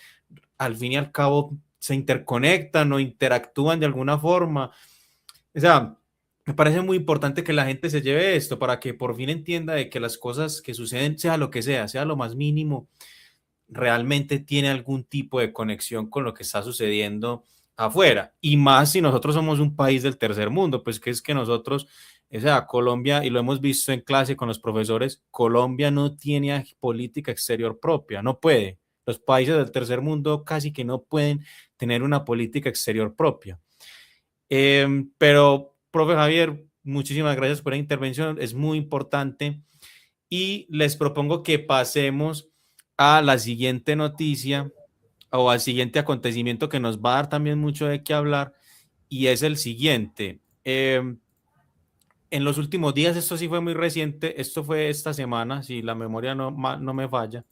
al fin y al cabo se interconectan o interactúan de alguna forma. O sea, me parece muy importante que la gente se lleve esto para que por fin entienda de que las cosas que suceden, sea lo que sea lo más mínimo, realmente tiene algún tipo de conexión con lo que está sucediendo afuera. Y más si nosotros somos un país del tercer mundo, pues que es que nosotros, o sea, Colombia, y lo hemos visto en clase con los profesores, Colombia no tiene política exterior propia, no puede. Los países del tercer mundo casi que no pueden tener una política exterior propia. Pero, profe Javier, muchísimas gracias por la intervención, es muy importante, y les propongo que pasemos a la siguiente noticia, o al siguiente acontecimiento que nos va a dar también mucho de qué hablar, y es el siguiente. En los últimos días, esto sí fue muy reciente, esto fue esta semana, si la memoria no me falla,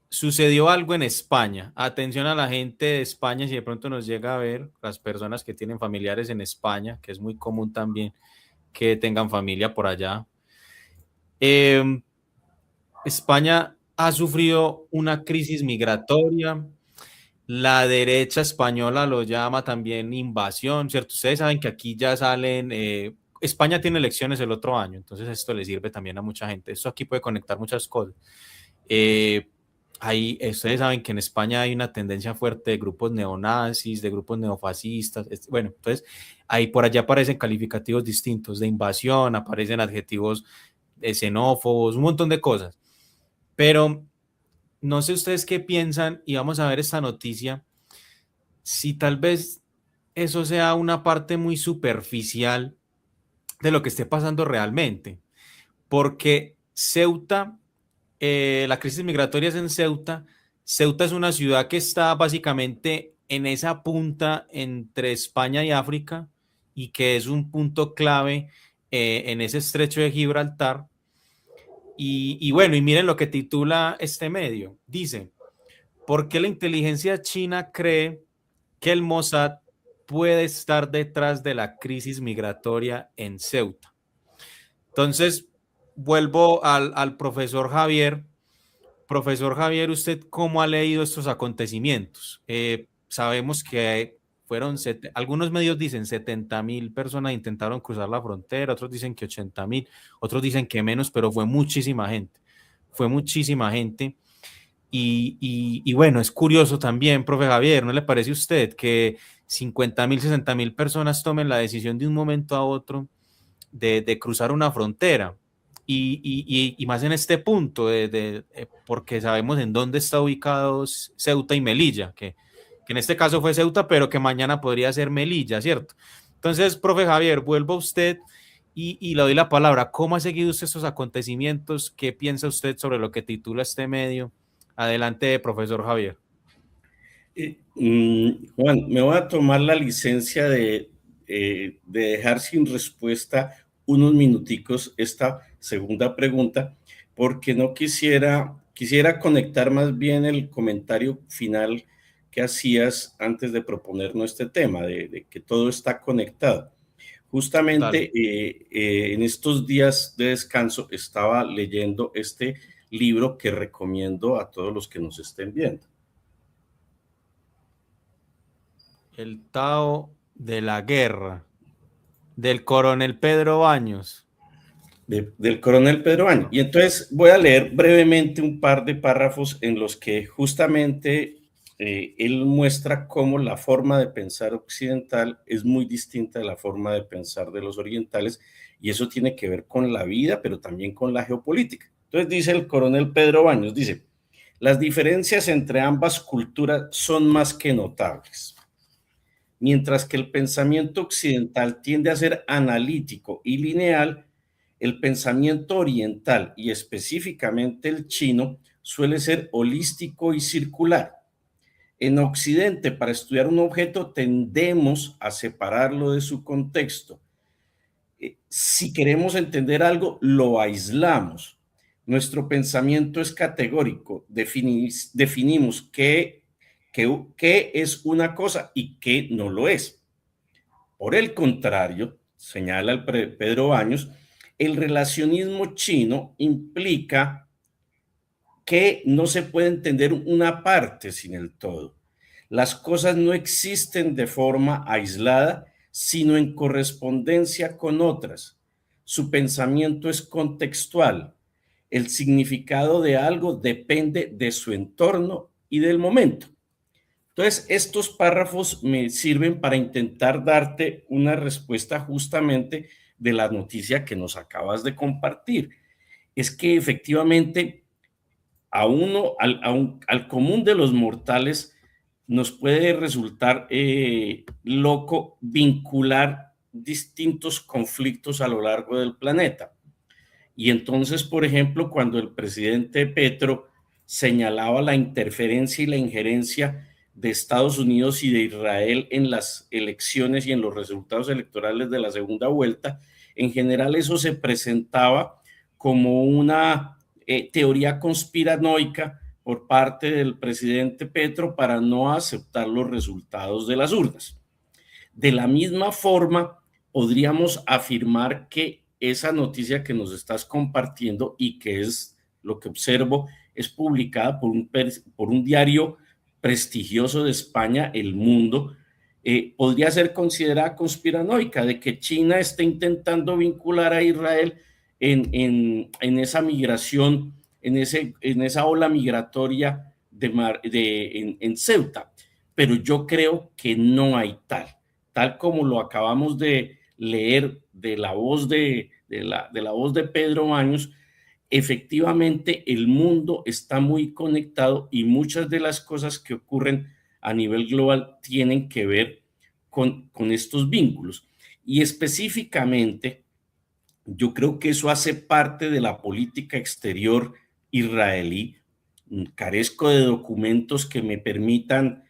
sucedió algo en España. Atención a la gente de España, si de pronto nos llega a ver, las personas que tienen familiares en España, que es muy común también que tengan familia por allá. España ha sufrido una crisis migratoria. La derecha española lo llama también invasión, ¿cierto? Ustedes saben que aquí ya salen, España tiene elecciones el otro año, entonces esto le sirve también a mucha gente. Esto aquí puede conectar muchas cosas. Ustedes saben que en España hay una tendencia fuerte de grupos neonazis, de grupos neofascistas. Bueno, entonces ahí por allá aparecen calificativos distintos de invasión, aparecen adjetivos xenófobos, un montón de cosas. Pero no sé ustedes qué piensan, y vamos a ver esta noticia, si tal vez eso sea una parte muy superficial de lo que esté pasando realmente, porque Ceuta, la crisis migratoria es en Ceuta. Ceuta es una ciudad que está básicamente en esa punta entre España y África y que es un punto clave en ese estrecho de Gibraltar. Y bueno, y miren lo que titula este medio. Dice, ¿por qué la inteligencia china cree que el Mossad puede estar detrás de la crisis migratoria en Ceuta? Entonces, vuelvo al profesor Javier. Profesor Javier, ¿usted cómo ha leído estos acontecimientos? Sabemos que fueron, algunos medios dicen 70.000 personas intentaron cruzar la frontera, otros dicen que 80.000, otros dicen que menos, pero fue muchísima gente. Fue muchísima gente. Y bueno, es curioso también, profe Javier, ¿no le parece a usted que 50.000, 60.000 personas tomen la decisión de un momento a otro de cruzar una frontera? Y más en este punto, porque sabemos en dónde está ubicados Ceuta y Melilla, que en este caso fue Ceuta, pero que mañana podría ser Melilla, ¿cierto? Entonces, profe Javier, vuelvo a usted y le doy la palabra. ¿Cómo ha seguido usted estos acontecimientos? ¿Qué piensa usted sobre lo que titula este medio? Adelante, profesor Javier. Juan, me voy a tomar la licencia de dejar sin respuesta unos minuticos esta segunda pregunta, porque no quisiera conectar más bien el comentario final que hacías antes de proponernos este tema, de que todo está conectado. Justamente en estos días de descanso estaba leyendo este libro que recomiendo a todos los que nos estén viendo. El Tao de la Guerra, del coronel Pedro Baños. Del coronel Pedro Baños. Y entonces voy a leer brevemente un par de párrafos en los que justamente él muestra cómo la forma de pensar occidental es muy distinta de la forma de pensar de los orientales, y eso tiene que ver con la vida, pero también con la geopolítica. Entonces dice el coronel Pedro Baños, dice, las diferencias entre ambas culturas son más que notables. Mientras que el pensamiento occidental tiende a ser analítico y lineal, el pensamiento oriental y específicamente el chino suele ser holístico y circular. En Occidente, para estudiar un objeto, tendemos a separarlo de su contexto. Si queremos entender algo, lo aislamos. Nuestro pensamiento es categórico. Definimos qué es una cosa y qué no lo es. Por el contrario, señala el Pedro Baños, el relacionismo chino implica que no se puede entender una parte sin el todo. Las cosas no existen de forma aislada, sino en correspondencia con otras. Su pensamiento es contextual. El significado de algo depende de su entorno y del momento. Entonces, estos párrafos me sirven para intentar darte una respuesta justamente de la noticia que nos acabas de compartir. Es que efectivamente al común de los mortales nos puede resultar loco vincular distintos conflictos a lo largo del planeta. Y entonces, por ejemplo, cuando el presidente Petro señalaba la interferencia y la injerencia de Estados Unidos y de Israel en las elecciones y en los resultados electorales de la segunda vuelta. En general eso se presentaba como una teoría conspiranoica por parte del presidente Petro para no aceptar los resultados de las urnas. De la misma forma, podríamos afirmar que esa noticia que nos estás compartiendo y que es lo que observo, es publicada por un diario prestigioso de España, El Mundo, podría ser considerada conspiranoica, de que China está intentando vincular a Israel en esa migración, en esa ola migratoria en Ceuta. Pero yo creo que no hay tal como lo acabamos de leer de la voz de la voz de Pedro Baños. Efectivamente el mundo está muy conectado y muchas de las cosas que ocurren a nivel global tienen que ver con estos vínculos. Y específicamente, yo creo que eso hace parte de la política exterior israelí. Carezco de documentos que me permitan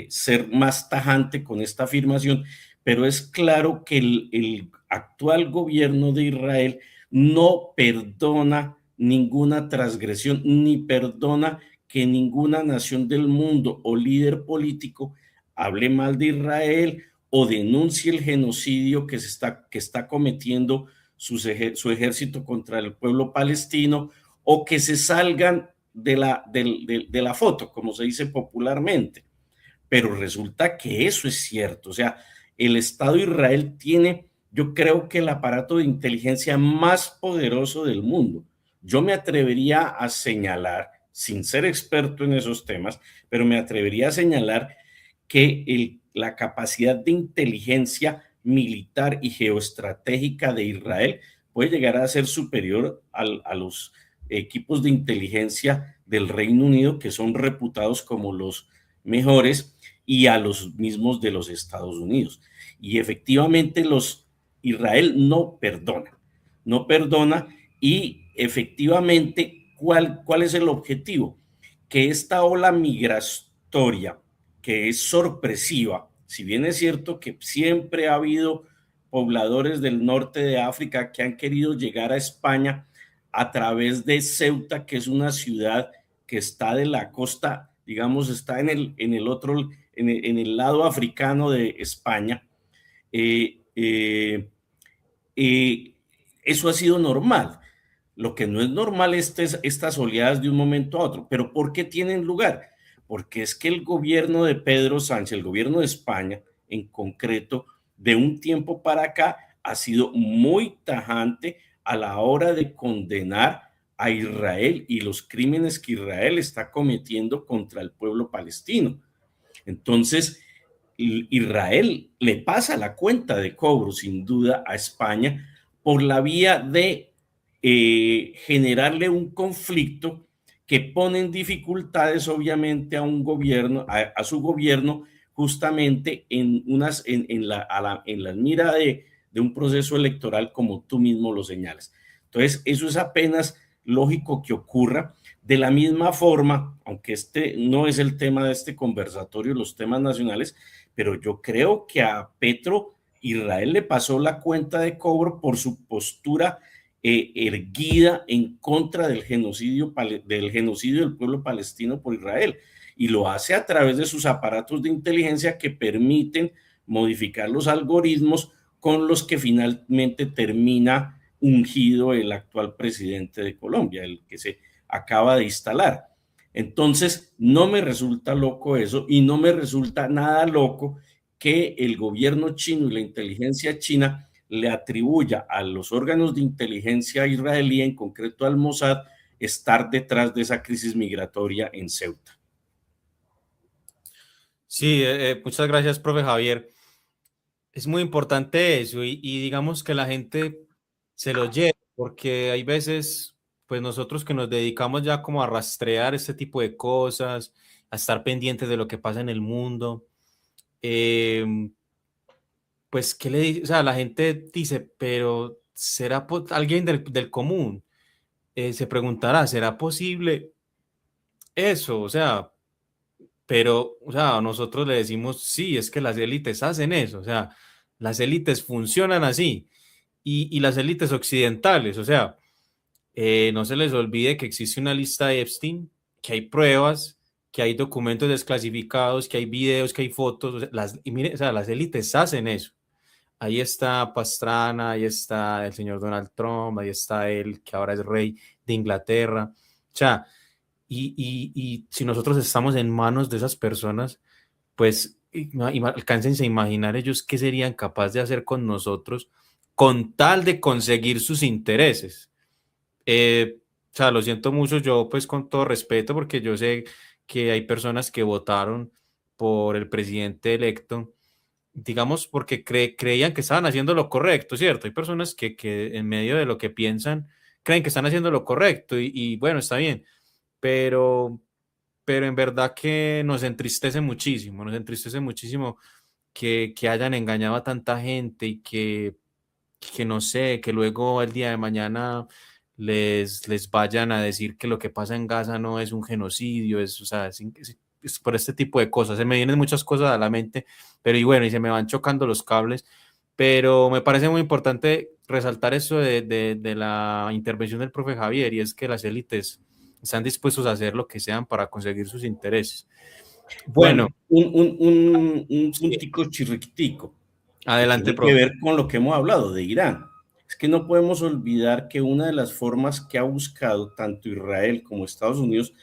ser más tajante con esta afirmación, pero es claro que el actual gobierno de Israel no perdona ninguna transgresión, ni perdona que ninguna nación del mundo o líder político hable mal de Israel o denuncie el genocidio que está cometiendo su ejército contra el pueblo palestino, o que se salgan de la foto, como se dice popularmente. Pero resulta que eso es cierto. O sea, el Estado de Israel tiene, yo creo que el aparato de inteligencia más poderoso del mundo. Yo me atrevería a señalar, sin ser experto en esos temas, pero me atrevería a señalar que la capacidad de inteligencia militar y geoestratégica de Israel puede llegar a ser superior a los equipos de inteligencia del Reino Unido, que son reputados como los mejores, y a los mismos de los Estados Unidos. Y efectivamente Israel no perdona, y efectivamente, ¿cuál es el objetivo? Que esta ola migratoria, que es sorpresiva, si bien es cierto que siempre ha habido pobladores del norte de África que han querido llegar a España a través de Ceuta, que es una ciudad que está de la costa, digamos, está en el lado africano de España. Eso ha sido normal. Lo que no es normal es estas oleadas de un momento a otro. ¿Pero por qué tienen lugar? Porque es que el gobierno de Pedro Sánchez, el gobierno de España en concreto, de un tiempo para acá, ha sido muy tajante a la hora de condenar a Israel y los crímenes que Israel está cometiendo contra el pueblo palestino. Entonces, Israel le pasa la cuenta de cobro, sin duda, a España por la vía de generarle un conflicto que pone en dificultades, obviamente, a un gobierno, a su gobierno, justamente en la mira de un proceso electoral, como tú mismo lo señalas. Entonces, eso es apenas lógico que ocurra. De la misma forma, aunque este no es el tema de este conversatorio, los temas nacionales, pero yo creo que a Petro Israel le pasó la cuenta de cobro por su postura erguida en contra del genocidio del pueblo palestino por Israel, y lo hace a través de sus aparatos de inteligencia que permiten modificar los algoritmos con los que finalmente termina ungido el actual presidente de Colombia, el que se acaba de instalar. Entonces, no me resulta loco eso, y no me resulta nada loco que el gobierno chino y la inteligencia china le atribuya a los órganos de inteligencia israelí, en concreto al Mossad, estar detrás de esa crisis migratoria en Ceuta. Sí, muchas gracias, profe Javier. Es muy importante eso, y digamos que la gente se lo lleve, porque hay veces, pues nosotros que nos dedicamos ya como a rastrear este tipo de cosas, a estar pendientes de lo que pasa en el mundo, pues, ¿qué le dice? O sea, la gente dice, pero ¿será alguien del común? Se preguntará, ¿será posible Eso, o sea, pero, o sea, nosotros le decimos, sí, es que las élites hacen eso, o sea, las élites funcionan así, y las élites occidentales, o sea, no se les olvide que existe una lista de Epstein, que hay pruebas, que hay documentos desclasificados, que hay videos, que hay fotos, o sea, y mire, o sea, las élites hacen eso. Ahí está Pastrana, ahí está el señor Donald Trump, ahí está él, que ahora es rey de Inglaterra. O sea, y si nosotros estamos en manos de esas personas, pues alcáncense a imaginar ellos qué serían capaces de hacer con nosotros con tal de conseguir sus intereses. O sea, lo siento mucho, yo pues con todo respeto, porque yo sé que hay personas que votaron por el presidente electo, digamos, porque creían que estaban haciendo lo correcto, ¿cierto? Hay personas que en medio de lo que piensan creen que están haciendo lo correcto y bueno, está bien, pero, pero en verdad que nos entristece muchísimo que hayan engañado a tanta gente y que no sé, que luego el día de mañana les vayan a decir que lo que pasa en Gaza no es un genocidio, o sea, es por este tipo de cosas. Se me vienen muchas cosas a la mente, pero y bueno, y se me van chocando los cables, pero me parece muy importante resaltar eso de la intervención del profe Javier, y es que las élites están dispuestos a hacer lo que sean para conseguir sus intereses. Bueno, Juan, un sí, puntico chirriquitico que adelante, tiene que profe. ver con lo que hemos hablado de Irán. Es que no podemos olvidar que una de las formas que ha buscado tanto Israel como Estados Unidos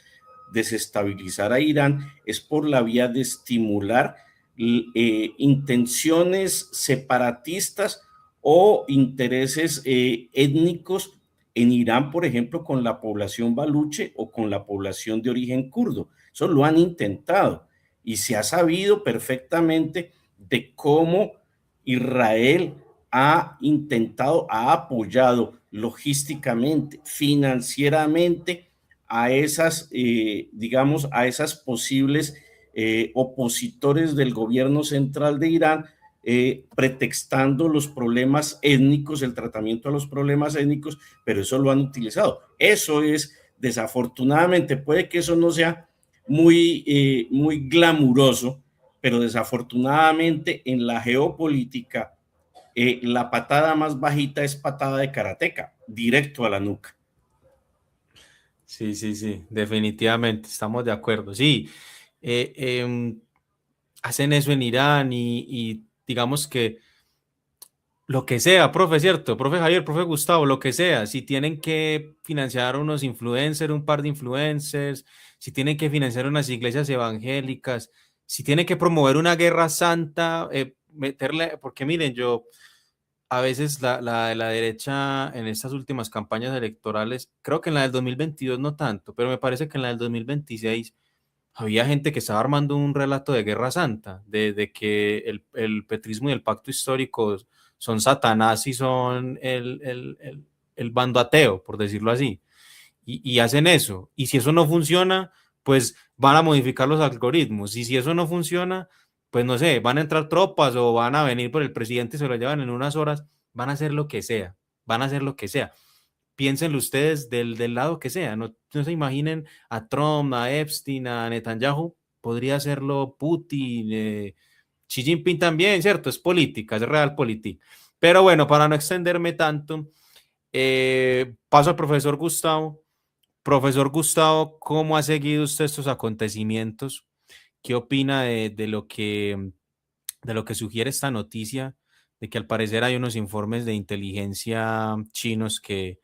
desestabilizar a Irán es por la vía de estimular intenciones separatistas o intereses étnicos en Irán, por ejemplo, con la población baluche o con la población de origen kurdo. Eso lo han intentado y se ha sabido perfectamente de cómo Israel ha intentado, ha apoyado logísticamente, financieramente a esas, digamos, a esas posibles opositores del gobierno central de Irán, pretextando los problemas étnicos, el tratamiento a los problemas étnicos, pero eso lo han utilizado. Eso es, desafortunadamente, puede que eso no sea muy glamuroso, pero desafortunadamente en la geopolítica la patada más bajita es patada de karateca, directo a la nuca. Sí, sí, sí, definitivamente, estamos de acuerdo. Sí, eh, em, hacen eso en Irán y digamos que lo que sea, profe, ¿cierto? Profe Javier, profe Gustavo, lo que sea, si tienen que financiar unos influencers, un par de influencers, si tienen que financiar unas iglesias evangélicas, si tienen que promover una guerra santa, meterle, porque miren, yo a veces la derecha en estas últimas campañas electorales, creo que en la del 2022 no tanto, pero me parece que en la del 2026 había gente que estaba armando un relato de guerra santa, de que el petrismo y el pacto histórico son Satanás y son el bando ateo, por decirlo así, y hacen eso. Y si eso no funciona, pues van a modificar los algoritmos. Y si eso no funciona, pues no sé, van a entrar tropas o van a venir por el presidente y se lo llevan en unas horas, van a hacer lo que sea, van a hacer lo que sea. Piénsenlo ustedes del lado que sea, no se imaginen a Trump, a Epstein, a Netanyahu, podría hacerlo Putin, Xi Jinping también, ¿cierto? Es política, es realpolitik. Pero bueno, para no extenderme tanto, paso al profesor Gustavo. Profesor Gustavo, ¿cómo ha seguido usted estos acontecimientos? ¿Qué opina de lo que sugiere esta noticia? De que al parecer hay unos informes de inteligencia chinos que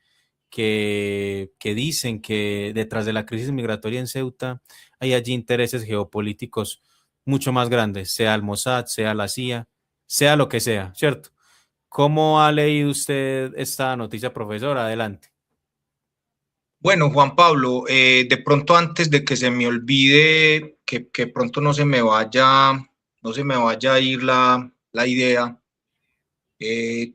dicen que detrás de la crisis migratoria en Ceuta hay allí intereses geopolíticos mucho más grandes, sea el Mossad, sea la CIA, sea lo que sea, ¿cierto? ¿Cómo ha leído usted esta noticia, profesor? Adelante. Bueno, Juan Pablo, de pronto antes de que se me olvide, que pronto no se me vaya a ir la idea,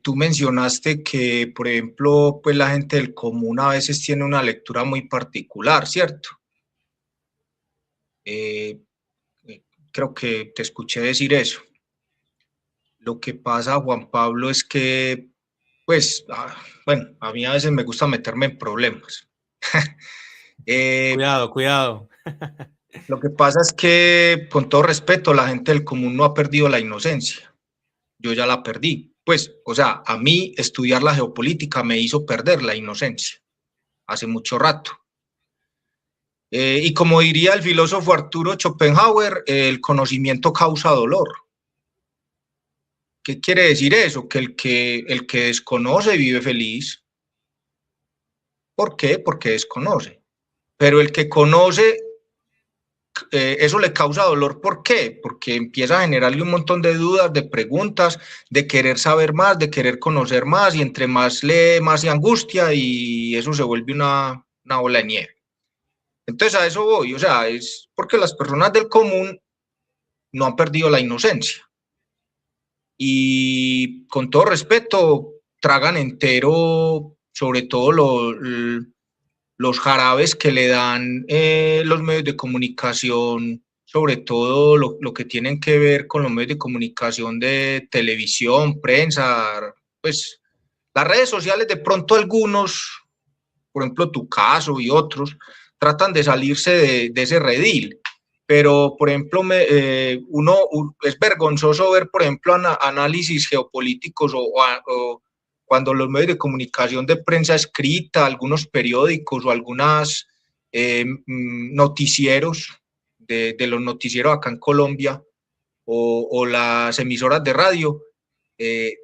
tú mencionaste que, por ejemplo, pues la gente del común a veces tiene una lectura muy particular, ¿cierto? Eh, Creo que te escuché decir eso. Lo que pasa, Juan Pablo, es que, pues, bueno, a mí a veces me gusta meterme en problemas. Cuidado. Lo que pasa es que, con todo respeto, la gente del común no ha perdido la inocencia. Yo ya la perdí. Pues, o sea, a mí estudiar la geopolítica me hizo perder la inocencia hace mucho rato. Y como diría el filósofo Arturo Schopenhauer, el conocimiento causa dolor. ¿Qué quiere decir eso? Que el que desconoce vive feliz. ¿Por qué? Porque desconoce. Pero el que conoce, eso le causa dolor. ¿Por qué? Porque empieza a generarle un montón de dudas, de preguntas, de querer saber más, de querer conocer más, y entre más lee, más se angustia, y eso se vuelve una bola de nieve. Entonces a eso voy, o sea, es porque las personas del común no han perdido la inocencia. Y con todo respeto, tragan entero, sobre todo los jarabes que le dan los medios de comunicación, sobre todo lo que tienen que ver con los medios de comunicación de televisión, prensa, pues las redes sociales. De pronto algunos, por ejemplo tu caso y otros, tratan de salirse de ese redil. Pero, por ejemplo, es vergonzoso ver, por ejemplo, análisis geopolíticos o cuando los medios de comunicación de prensa escrita, algunos periódicos o algunos noticieros de los noticieros acá en Colombia, o las emisoras de radio,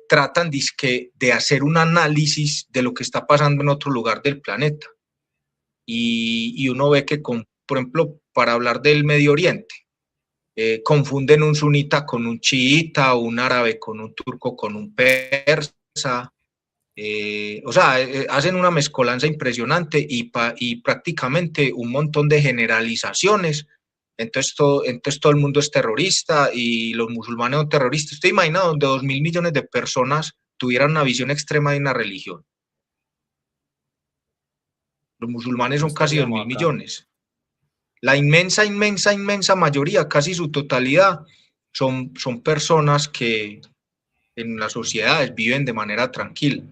tratan de hacer un análisis de lo que está pasando en otro lugar del planeta. Y uno ve que, por ejemplo, para hablar del Medio Oriente, confunden un sunita con un chiita, un árabe con un turco, con un persa. O sea, hacen una mezcolanza impresionante y prácticamente un montón de generalizaciones. Entonces todo el mundo es terrorista y los musulmanes son terroristas. ¿Usted imagina donde 2.000 millones de personas tuvieran una visión extrema de una religión? Los musulmanes son casi 2.000 millones. La inmensa mayoría, casi su totalidad, son personas que en las sociedades viven de manera tranquila.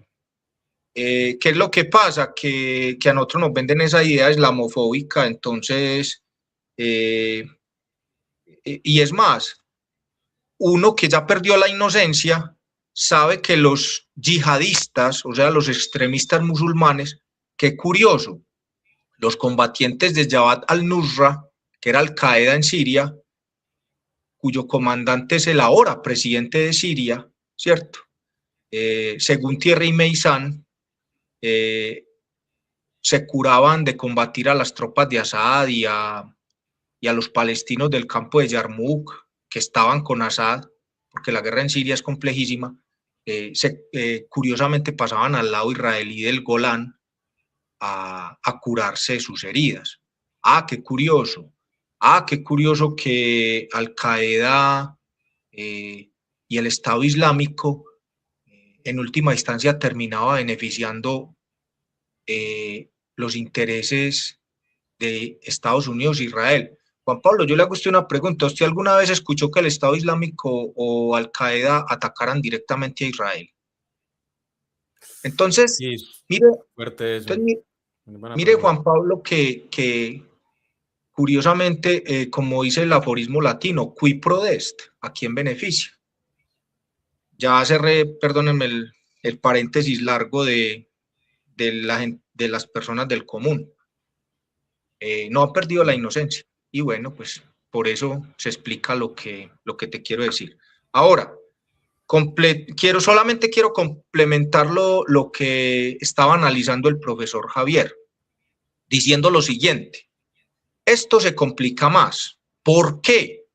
¿Qué es lo que pasa? Que a nosotros nos venden esa idea islamofóbica. Entonces, y es más, uno que ya perdió la inocencia sabe que los yihadistas, o sea, los extremistas musulmanes, qué curioso, los combatientes de Jabhat al-Nusra, que era Al-Qaeda en Siria, cuyo comandante es el ahora presidente de Siria, ¿cierto? Según Thierry Meyssan, se curaban de combatir a las tropas de Assad y a los palestinos del campo de Yarmouk, que estaban con Assad, porque la guerra en Siria es complejísima. Curiosamente pasaban al lado israelí del Golán a curarse sus heridas. Qué curioso. Qué curioso que Al-Qaeda y el Estado Islámico en última instancia terminaba beneficiando los intereses de Estados Unidos e Israel. Juan Pablo, yo le hago a usted una pregunta. ¿Usted alguna vez escuchó que el Estado Islámico o Al-Qaeda atacaran directamente a Israel? Entonces, Sí, mire, fuerte eso. Mire, Juan Pablo, que curiosamente, como dice el aforismo latino, qui prodest, ¿a quién beneficia? Ya cerré, perdónenme el paréntesis largo de las personas del común. No han perdido la inocencia. Y bueno, pues por eso se explica lo que te quiero decir. Ahora, solamente quiero complementar lo que estaba analizando el profesor Javier, diciendo lo siguiente: esto se complica más. ¿Por qué?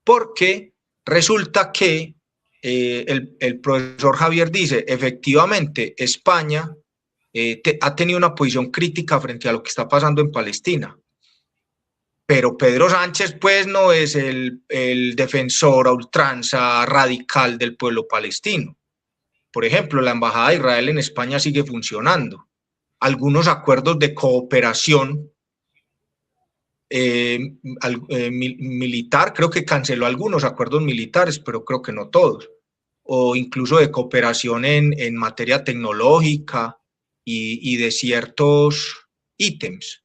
Porque resulta que el profesor Javier dice, efectivamente, España ha tenido una posición crítica frente a lo que está pasando en Palestina. Pero Pedro Sánchez, pues, no es el defensor a ultranza radical del pueblo palestino. Por ejemplo, la Embajada de Israel en España sigue funcionando. Algunos acuerdos de cooperación militar, creo que canceló algunos acuerdos militares, pero creo que no todos. O incluso de cooperación en materia tecnológica y de ciertos ítems.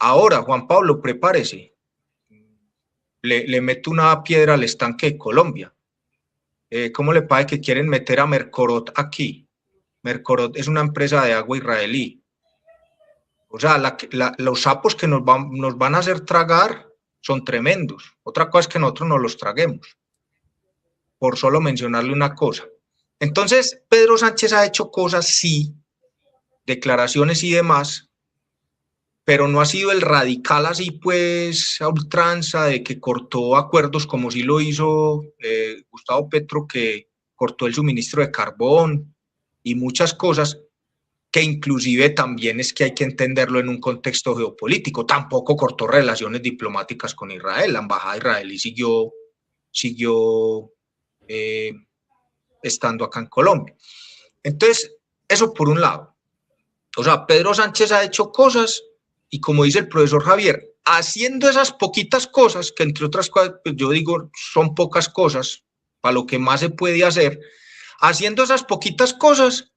Ahora, Juan Pablo, prepárese. Le meto una piedra al estanque de Colombia. ¿Cómo le parece que quieren meter a Mercorot aquí? Mercorot es una empresa de agua israelí. O sea, los sapos que nos van a hacer tragar son tremendos. Otra cosa es que nosotros nos los traguemos, por solo mencionarle una cosa. Entonces, Pedro Sánchez ha hecho cosas, sí, declaraciones y demás, pero no ha sido el radical así pues a ultranza de que cortó acuerdos como sí lo hizo Gustavo Petro, que cortó el suministro de carbón y muchas cosas, que inclusive también es que hay que entenderlo en un contexto geopolítico. Tampoco cortó relaciones diplomáticas con Israel. La embajada israelí siguió estando acá en Colombia. Entonces, eso por un lado. O sea, Pedro Sánchez ha hecho cosas y, como dice el profesor Javier, haciendo esas poquitas cosas, que entre otras cosas, pues yo digo, son pocas cosas para lo que más se puede hacer, haciendo esas poquitas cosas,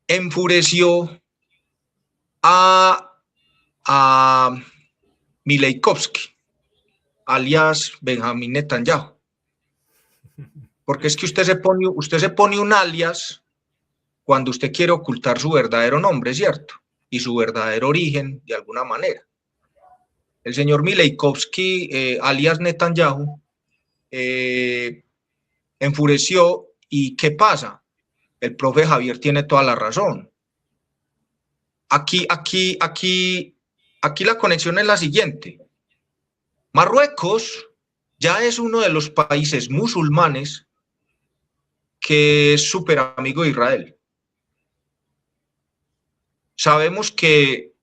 enfureció a Mileikovsky, alias Benjamín Netanyahu. Porque es que usted se pone un alias cuando usted quiere ocultar su verdadero nombre, ¿cierto? Y su verdadero origen, de alguna manera. El señor Mileikovsky, alias Netanyahu, enfureció. ¿Y qué pasa? El profe Javier tiene toda la razón. Aquí la conexión es la siguiente. Marruecos ya es uno de los países musulmanes que es súper amigo de Israel. Sabemos que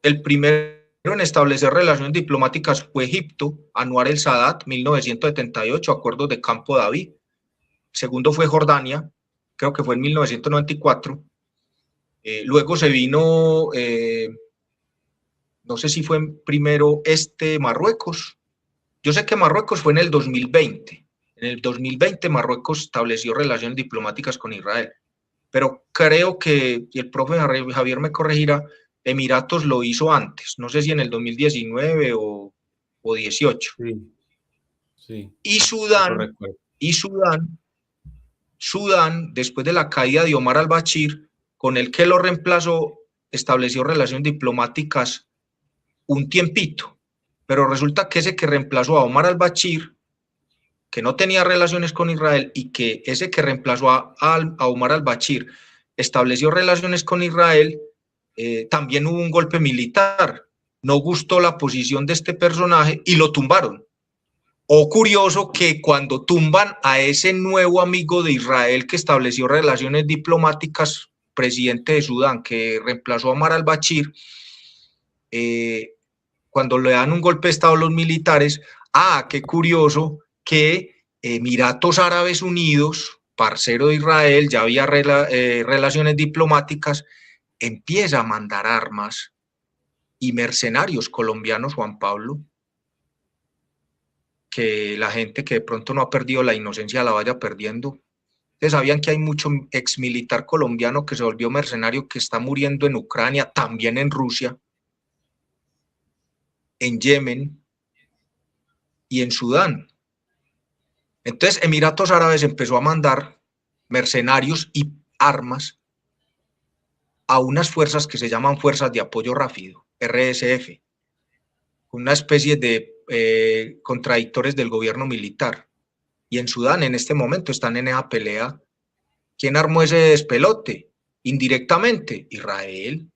el primero en establecer relaciones diplomáticas fue Egipto, Anwar el Sadat, 1978, acuerdos de Campo David. El segundo fue Jordania, creo que fue en 1994. Luego se vino, no sé si fue primero Marruecos. Yo sé que Marruecos fue en el 2020. En el 2020 Marruecos estableció relaciones diplomáticas con Israel. Pero creo que, y el profe Javier me corregirá, Emiratos lo hizo antes. No sé si en el 2019 o 18. Sí, sí. Y Sudán, después de la caída de Omar al-Bashir, con el que lo reemplazó, estableció relaciones diplomáticas un tiempito. Pero resulta que ese que reemplazó a Omar al-Bashir, que no tenía relaciones con Israel, y que ese que reemplazó a Omar al-Bashir estableció relaciones con Israel, también hubo un golpe militar. No gustó la posición de este personaje y lo tumbaron. O curioso que cuando tumban a ese nuevo amigo de Israel que estableció relaciones diplomáticas, presidente de Sudán, que reemplazó a Omar al-Bashir, cuando le dan un golpe de estado a los militares, qué curioso que Emiratos Árabes Unidos, parcero de Israel, ya había relaciones diplomáticas, empieza a mandar armas y mercenarios colombianos, Juan Pablo, que la gente que de pronto no ha perdido la inocencia la vaya perdiendo. Ustedes sabían que hay mucho exmilitar colombiano que se volvió mercenario, que está muriendo en Ucrania, también en Rusia, en Yemen y en Sudán. Entonces, Emiratos Árabes empezó a mandar mercenarios y armas a unas fuerzas que se llaman Fuerzas de Apoyo Rápido, RSF, una especie de contradictores del gobierno militar. Y en Sudán, en este momento, están en esa pelea. ¿Quién armó ese despelote? Indirectamente, Israel,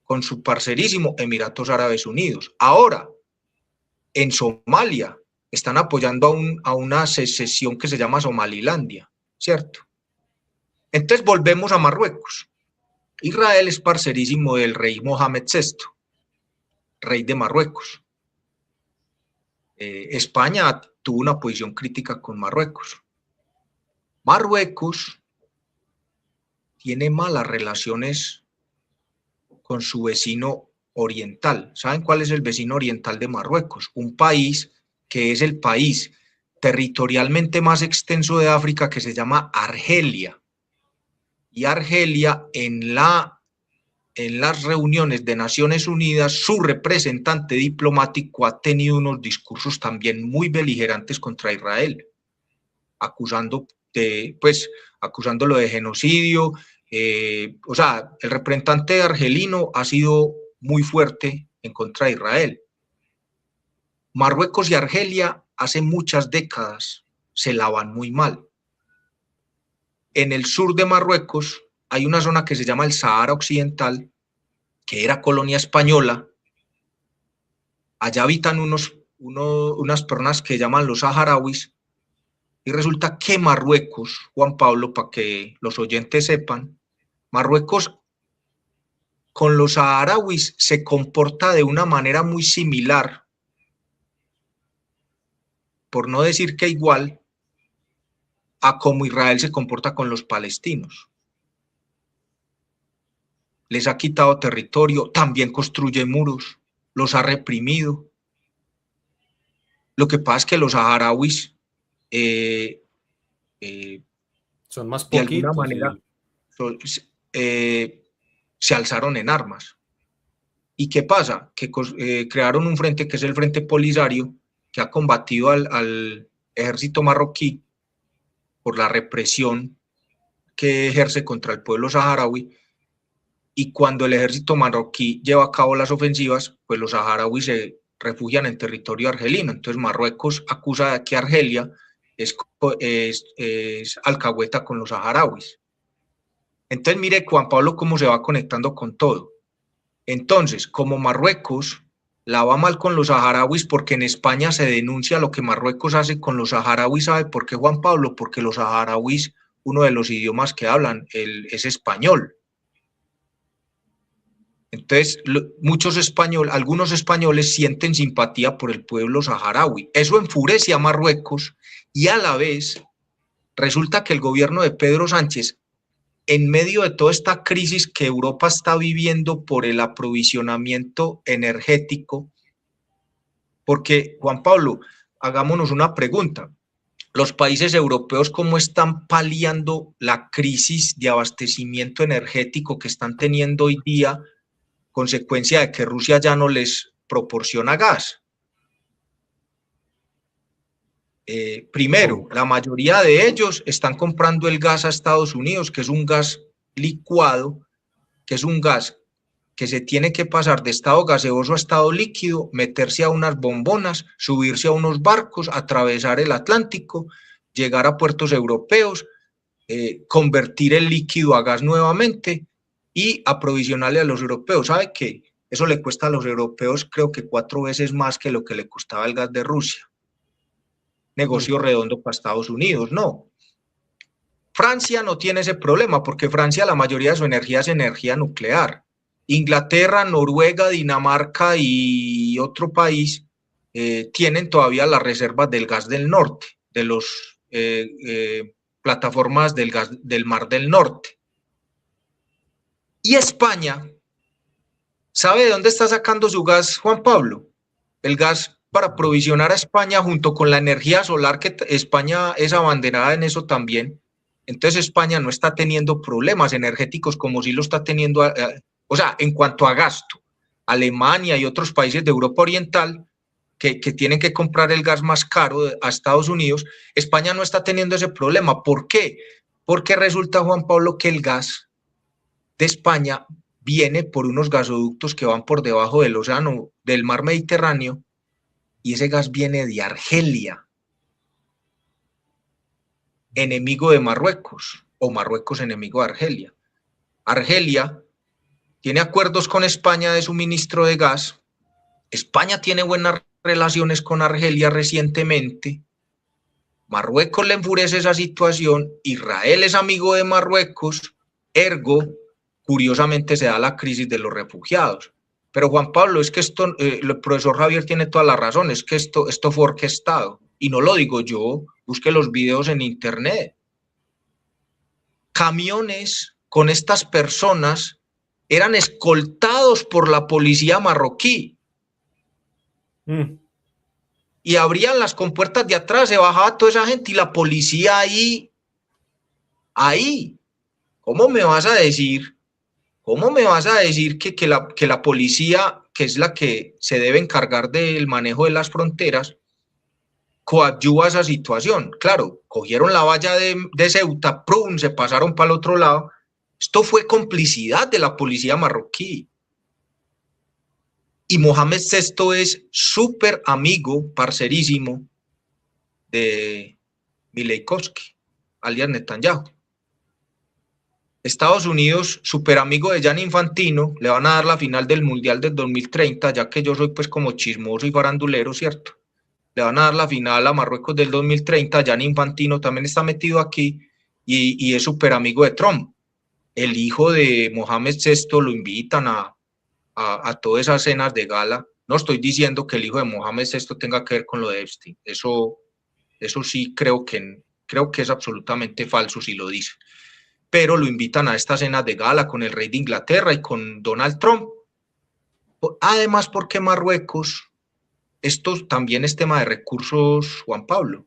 con su parcerísimo Emiratos Árabes Unidos. Ahora, en Somalia, están apoyando a una secesión que se llama Somalilandia, ¿cierto? Entonces volvemos a Marruecos. Israel es parcerísimo del rey Mohamed VI, rey de Marruecos. España tuvo una posición crítica con Marruecos. Marruecos tiene malas relaciones con su vecino oriental. ¿Saben cuál es el vecino oriental de Marruecos? Un país que es el país territorialmente más extenso de África, que se llama Argelia. Y Argelia en la en las reuniones de Naciones Unidas, su representante diplomático ha tenido unos discursos también muy beligerantes contra Israel, acusándolo de genocidio. O sea, el representante argelino ha sido muy fuerte en contra de Israel. Marruecos y Argelia hace muchas décadas se lavan muy mal. En el sur de Marruecos hay una zona que se llama el Sahara Occidental, que era colonia española. Allá habitan unas personas que llaman los saharauis, y resulta que Marruecos, Juan Pablo, para que los oyentes sepan, Marruecos con los saharauis se comporta de una manera muy similar, por no decir que igual, a cómo Israel se comporta con los palestinos. Les ha quitado territorio, también construye muros, los ha reprimido. Lo que pasa es que los saharauis son más de poquitos, alguna manera se alzaron en armas. ¿Y qué pasa? Que crearon un frente que es el Frente Polisario, que ha combatido al ejército marroquí por la represión que ejerce contra el pueblo saharaui. Y cuando el ejército marroquí lleva a cabo las ofensivas, pues los saharauis se refugian en territorio argelino. Entonces Marruecos acusa de que Argelia es alcahueta con los saharauis. Entonces mire, Juan Pablo, cómo se va conectando con todo. Entonces, como Marruecos la va mal con los saharauis porque en España se denuncia lo que Marruecos hace con los saharauis, ¿sabe por qué, Juan Pablo? Porque los saharauis, uno de los idiomas que hablan es español. Entonces, algunos españoles sienten simpatía por el pueblo saharaui. Eso enfurece a Marruecos y a la vez resulta que el gobierno de Pedro Sánchez, en medio de toda esta crisis que Europa está viviendo por el aprovisionamiento energético, porque, Juan Pablo, hagámonos una pregunta. Los países europeos, ¿cómo están paliando la crisis de abastecimiento energético que están teniendo hoy día, consecuencia de que Rusia ya no les proporciona gas? Primero, la mayoría de ellos están comprando el gas a Estados Unidos, que es un gas licuado, que es un gas que se tiene que pasar de estado gaseoso a estado líquido, meterse a unas bombonas, subirse a unos barcos, atravesar el Atlántico, llegar a puertos europeos, convertir el líquido a gas nuevamente y aprovisionarle a los europeos. ¿Sabe qué? Eso le cuesta a los europeos creo que 4 veces más que lo que le costaba el gas de Rusia. Negocio redondo para Estados Unidos, no. Francia no tiene ese problema porque Francia la mayoría de su energía es energía nuclear. Inglaterra, Noruega, Dinamarca y otro país tienen todavía las reservas del gas del norte, de las plataformas del gas del Mar del Norte. Y España, ¿sabe de dónde está sacando su gas, Juan Pablo? El gas para aprovisionar a España junto con la energía solar, que España es abanderada en eso también. Entonces España no está teniendo problemas energéticos como sí lo está teniendo, o sea, en cuanto a gasto. Alemania y otros países de Europa Oriental que tienen que comprar el gas más caro a Estados Unidos, España no está teniendo ese problema. ¿Por qué? Porque resulta, Juan Pablo, que el gas de España viene por unos gasoductos que van por debajo del océano, del mar Mediterráneo, y ese gas viene de Argelia, enemigo de Marruecos, o Marruecos enemigo de Argelia. Argelia tiene acuerdos con España de suministro de gas. España tiene buenas relaciones con Argelia recientemente. Marruecos le enfurece esa situación. Israel es amigo de Marruecos. Ergo, curiosamente se da la crisis de los refugiados. Pero Juan Pablo, es que esto, el profesor Javier tiene toda la razón, es que esto fue orquestado. Y no lo digo yo, busque los videos en internet. Camiones con estas personas eran escoltados por la policía marroquí. Y abrían las compuertas de atrás, se bajaba toda esa gente y la policía ahí. ¿Cómo me vas a decir ¿Cómo me vas a decir que la policía, que es la que se debe encargar del manejo de las fronteras, coadyuva esa situación? Claro, cogieron la valla de Ceuta, ¡prum!, se pasaron para el otro lado. Esto fue complicidad de la policía marroquí. Y Mohamed VI es súper amigo, parcerísimo de Mileikovsky, alias Netanyahu. Estados Unidos, súper amigo de Gianni Infantino, le van a dar la final del Mundial del 2030, ya que yo soy pues como chismoso y farandulero, ¿cierto? Le van a dar la final a Marruecos del 2030, Gianni Infantino también está metido aquí y es súper amigo de Trump. El hijo de Mohamed VI lo invitan a todas esas cenas de gala. No estoy diciendo que el hijo de Mohamed VI tenga que ver con lo de Epstein, eso sí creo que es absolutamente falso si lo dice, pero lo invitan a estas cenas de gala con el rey de Inglaterra y con Donald Trump. Además, porque Marruecos, esto también es tema de recursos, Juan Pablo.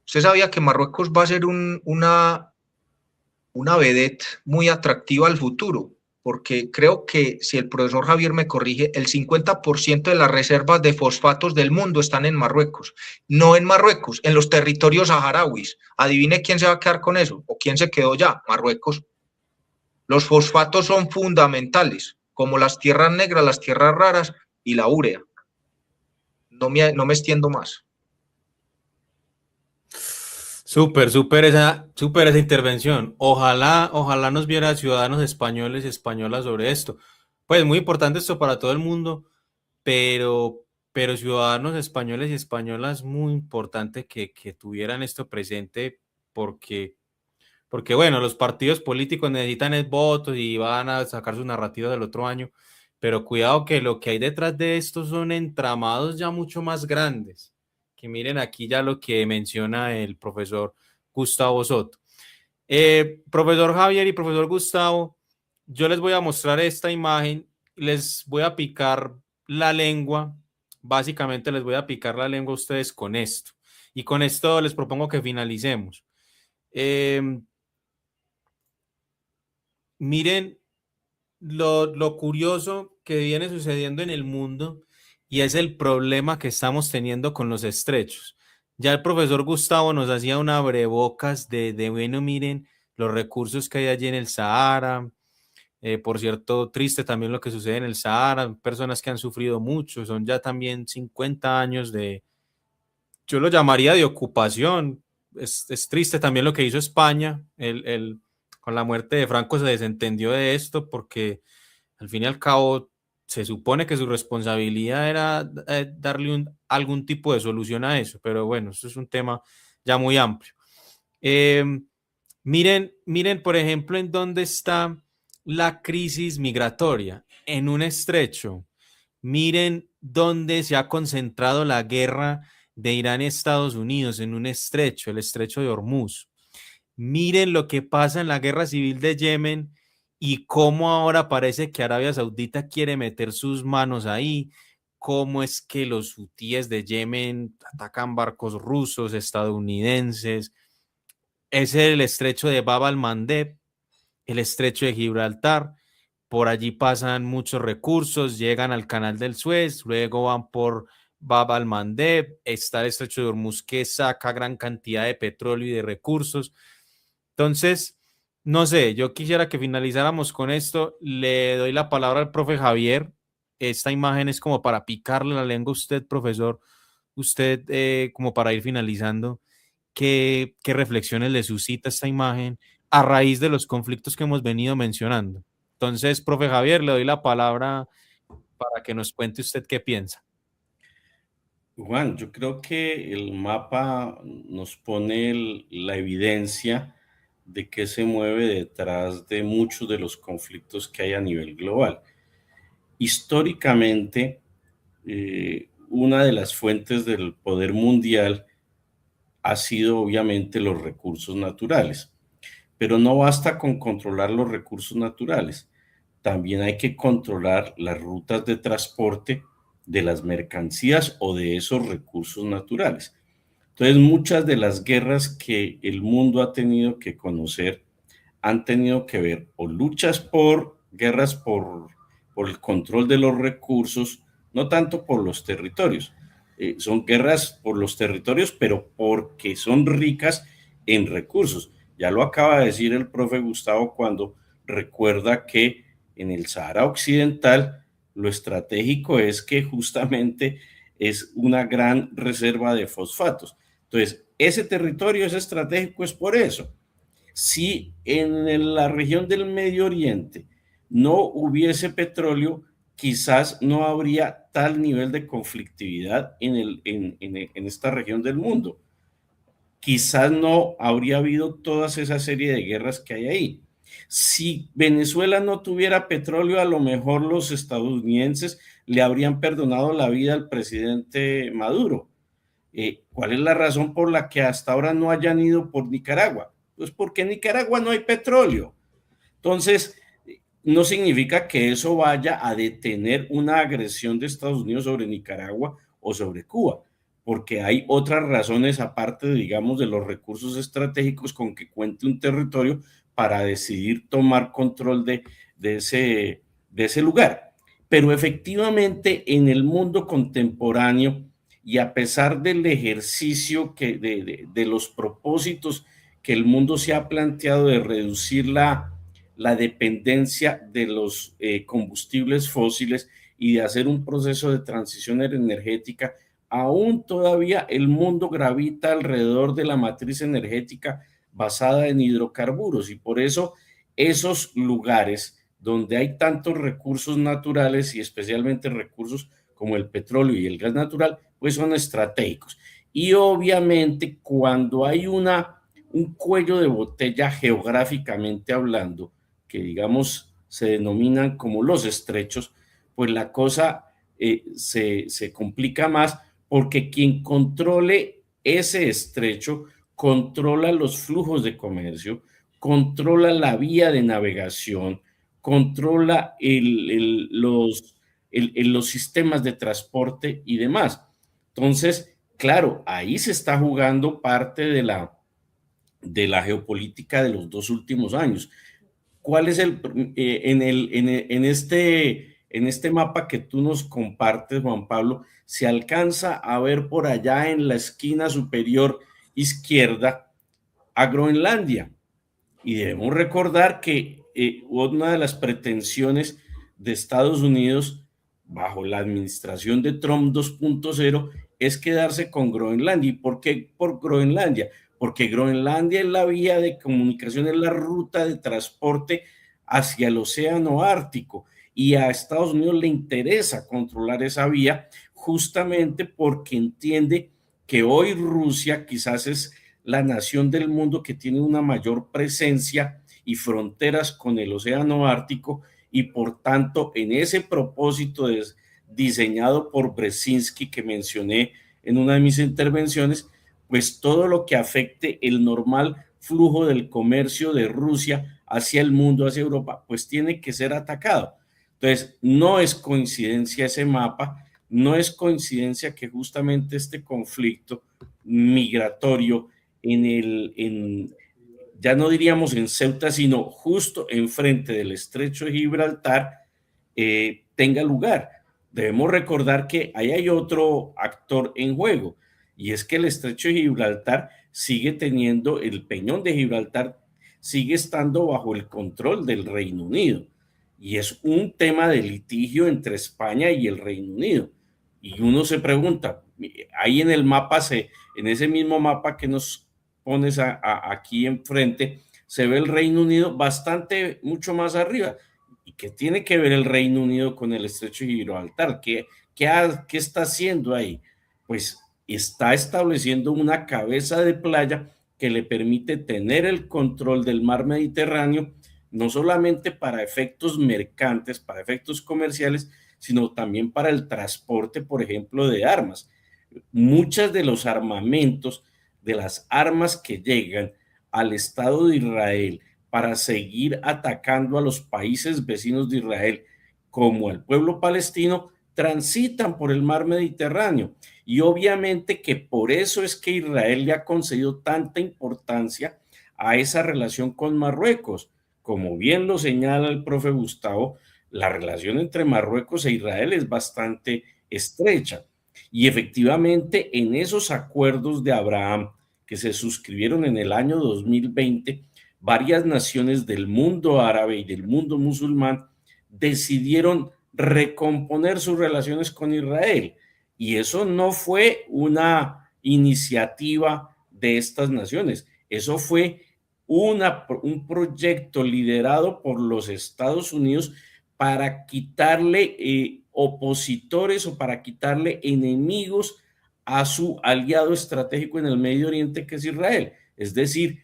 ¿Usted sabía que Marruecos va a ser una vedette muy atractiva al futuro? Porque creo que, si el profesor Javier me corrige, el 50% de las reservas de fosfatos del mundo están en Marruecos. No en Marruecos, en los territorios saharauis. Adivine quién se va a quedar con eso, o quién se quedó ya, Marruecos. Los fosfatos son fundamentales, como las tierras negras, las tierras raras y la urea. No me extiendo más. Súper esa intervención. Ojalá nos viera ciudadanos españoles y españolas sobre esto. Pues muy importante esto para todo el mundo, pero ciudadanos españoles y españolas, muy importante que tuvieran esto presente, porque bueno, los partidos políticos necesitan votos y van a sacar sus narrativas del otro año, pero cuidado que lo que hay detrás de esto son entramados ya mucho más grandes. Que miren aquí ya lo que menciona el profesor Gustavo Soto. Profesor Javier y profesor Gustavo, yo les voy a mostrar esta imagen, les voy a picar la lengua, básicamente les voy a picar la lengua a ustedes con esto, y con esto les propongo que finalicemos. Miren lo curioso que viene sucediendo en el mundo, y es el problema que estamos teniendo con los estrechos. Ya el profesor Gustavo nos hacía una abrebocas de bueno, miren los recursos que hay allí en el Sahara. Por cierto, triste también lo que sucede en el Sahara, personas que han sufrido mucho, son ya también 50 años yo lo llamaría de ocupación. Es triste también lo que hizo España, con la muerte de Franco se desentendió de esto, porque al fin y al cabo se supone que su responsabilidad era darle algún tipo de solución a eso, pero bueno, eso es un tema ya muy amplio. Miren, por ejemplo, en dónde está la crisis migratoria, en un estrecho. Miren dónde se ha concentrado la guerra de Irán y Estados Unidos, en un estrecho, el estrecho de Hormuz. Miren lo que pasa en la guerra civil de Yemen y cómo ahora parece que Arabia Saudita quiere meter sus manos ahí, cómo es que los hutíes de Yemen atacan barcos rusos, estadounidenses. Es el estrecho de Bab al-Mandeb, el estrecho de Gibraltar. Por allí pasan muchos recursos, llegan al canal del Suez, luego van por Bab al-Mandeb, está el estrecho de Hormuz que saca gran cantidad de petróleo y de recursos. Entonces, no sé, yo quisiera que finalizáramos con esto. Le doy la palabra al profe Javier. Esta imagen es como para picarle la lengua a usted, profesor. Usted, como para ir finalizando, ¿qué reflexiones le suscita esta imagen a raíz de los conflictos que hemos venido mencionando? Entonces, profe Javier, le doy la palabra para que nos cuente usted qué piensa. Juan, yo creo que el mapa nos pone la evidencia de que se mueve detrás de muchos de los conflictos que hay a nivel global. Históricamente, una de las fuentes del poder mundial ha sido obviamente los recursos naturales, pero no basta con controlar los recursos naturales, también hay que controlar las rutas de transporte de las mercancías o de esos recursos naturales. Entonces, muchas de las guerras que el mundo ha tenido que conocer han tenido que ver o luchas por guerras por el control de los recursos, no tanto por los territorios. Son guerras por los territorios, pero porque son ricas en recursos. Ya lo acaba de decir el profe Gustavo cuando recuerda que en el Sahara Occidental lo estratégico es que justamente es una gran reserva de fosfatos. Entonces, ese territorio es estratégico, es por eso. Si en la región del Medio Oriente no hubiese petróleo, quizás no habría tal nivel de conflictividad en esta región del mundo. Quizás no habría habido toda esa serie de guerras que hay ahí. Si Venezuela no tuviera petróleo, a lo mejor los estadounidenses le habrían perdonado la vida al presidente Maduro. ¿Cuál es la razón por la que hasta ahora no hayan ido por Nicaragua? Pues porque en Nicaragua no hay petróleo. Entonces, no significa que eso vaya a detener una agresión de Estados Unidos sobre Nicaragua o sobre Cuba, porque hay otras razones aparte, digamos, de los recursos estratégicos con que cuente un territorio para decidir tomar control de ese lugar. Pero efectivamente en el mundo contemporáneo y a pesar del ejercicio de los propósitos que el mundo se ha planteado de reducir la dependencia de los combustibles fósiles y de hacer un proceso de transición energética, aún todavía el mundo gravita alrededor de la matriz energética basada en hidrocarburos y por eso esos lugares donde hay tantos recursos naturales y especialmente recursos como el petróleo y el gas natural, pues son estratégicos. Y obviamente cuando hay un cuello de botella geográficamente hablando, que digamos se denominan como los estrechos, pues la cosa se complica más porque quien controle ese estrecho controla los flujos de comercio, controla la vía de navegación, controla los sistemas de transporte y demás. Entonces, claro, ahí se está jugando parte de la geopolítica de los 2 últimos años. ¿Cuál es en este mapa que tú nos compartes, Juan Pablo, se alcanza a ver por allá en la esquina superior izquierda a Groenlandia? Y debemos recordar que una de las pretensiones de Estados Unidos bajo la administración de Trump 2.0 es quedarse con Groenlandia. ¿Y por qué por Groenlandia? Porque Groenlandia es la vía de comunicación, es la ruta de transporte hacia el océano Ártico y a Estados Unidos le interesa controlar esa vía justamente porque entiende que hoy Rusia quizás es la nación del mundo que tiene una mayor presencia y fronteras con el océano Ártico y por tanto en ese propósito diseñado por Brzezinski que mencioné en una de mis intervenciones, pues todo lo que afecte el normal flujo del comercio de Rusia hacia el mundo, hacia Europa, pues tiene que ser atacado. Entonces, no es coincidencia ese mapa, no es coincidencia que justamente este conflicto migratorio ya no diríamos en Ceuta, sino justo enfrente del estrecho de Gibraltar, tenga lugar. Debemos recordar que ahí hay otro actor en juego, y es que el estrecho de Gibraltar sigue teniendo, el peñón de Gibraltar sigue estando bajo el control del Reino Unido, y es un tema de litigio entre España y el Reino Unido. Y uno se pregunta, ahí en el mapa, en ese mismo mapa que nos pones aquí enfrente, se ve el Reino Unido mucho más arriba. ¿Y qué tiene que ver el Reino Unido con el estrecho de Gibraltar? ¿Qué está haciendo ahí? Pues está estableciendo una cabeza de playa que le permite tener el control del mar Mediterráneo, no solamente para efectos mercantes, para efectos comerciales, sino también para el transporte, por ejemplo, de armas. Muchos de los armamentos, de las armas que llegan al Estado de Israel para seguir atacando a los países vecinos de Israel, como al pueblo palestino, transitan por el mar Mediterráneo. Y obviamente que por eso es que Israel le ha concedido tanta importancia a esa relación con Marruecos, como bien lo señala el profe Gustavo, la relación entre Marruecos e Israel es bastante estrecha. Y efectivamente, en esos acuerdos de Abraham que se suscribieron en el año 2020, varias naciones del mundo árabe y del mundo musulmán decidieron recomponer sus relaciones con Israel. Y eso no fue una iniciativa de estas naciones, eso fue un proyecto liderado por los Estados Unidos para quitarle opositores o para quitarle enemigos a su aliado estratégico en el Medio Oriente, que es Israel. Es decir,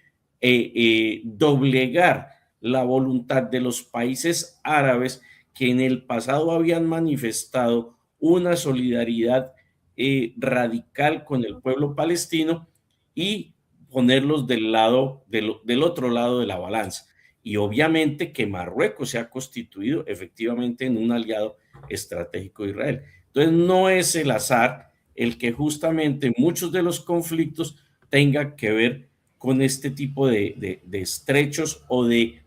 doblegar la voluntad de los países árabes que en el pasado habían manifestado una solidaridad radical con el pueblo palestino y ponerlos del otro lado de la balanza. Y obviamente que Marruecos se ha constituido efectivamente en un aliado estratégico de Israel. Entonces no es el azar el que justamente muchos de los conflictos tengan que ver con este tipo de estrechos o de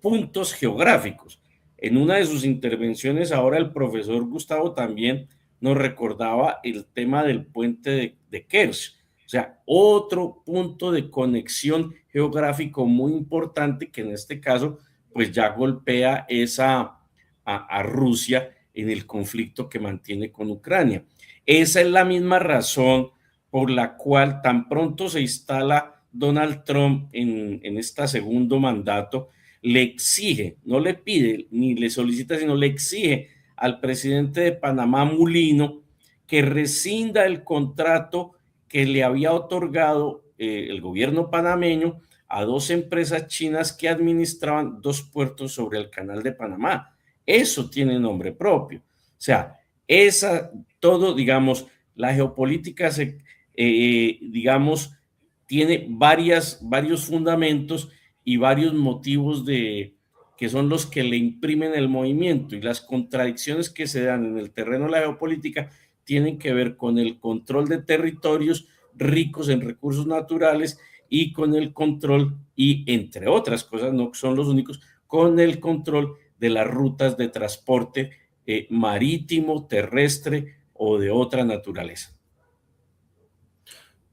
puntos geográficos. En una de sus intervenciones ahora el profesor Gustavo también nos recordaba el tema del puente de Kerch, o sea, otro punto de conexión geográfico muy importante que en este caso pues ya golpea a Rusia en el conflicto que mantiene con Ucrania. Esa es la misma razón por la cual tan pronto se instala Donald Trump en este segundo mandato, le exige, no le pide ni le solicita, sino le exige al presidente de Panamá, Mulino, que rescinda el contrato que le había otorgado el gobierno panameño a dos empresas chinas que administraban dos puertos sobre el canal de Panamá. Eso tiene nombre propio. O sea, todo, digamos, la geopolítica digamos, tiene varios fundamentos y varios motivos que son los que le imprimen el movimiento, y las contradicciones que se dan en el terreno de la geopolítica tienen que ver con el control de territorios ricos en recursos naturales y con el control, y entre otras cosas, no son los únicos, con el control de las rutas de transporte marítimo, terrestre o de otra naturaleza.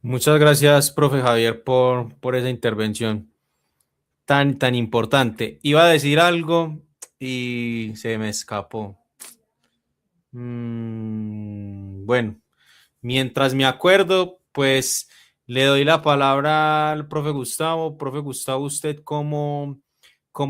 Muchas gracias, profe Javier, por esa intervención tan importante. Iba a decir algo y se me escapó. Bueno, mientras me acuerdo, pues le doy la palabra al profe Gustavo. Profe Gustavo, ¿usted cómo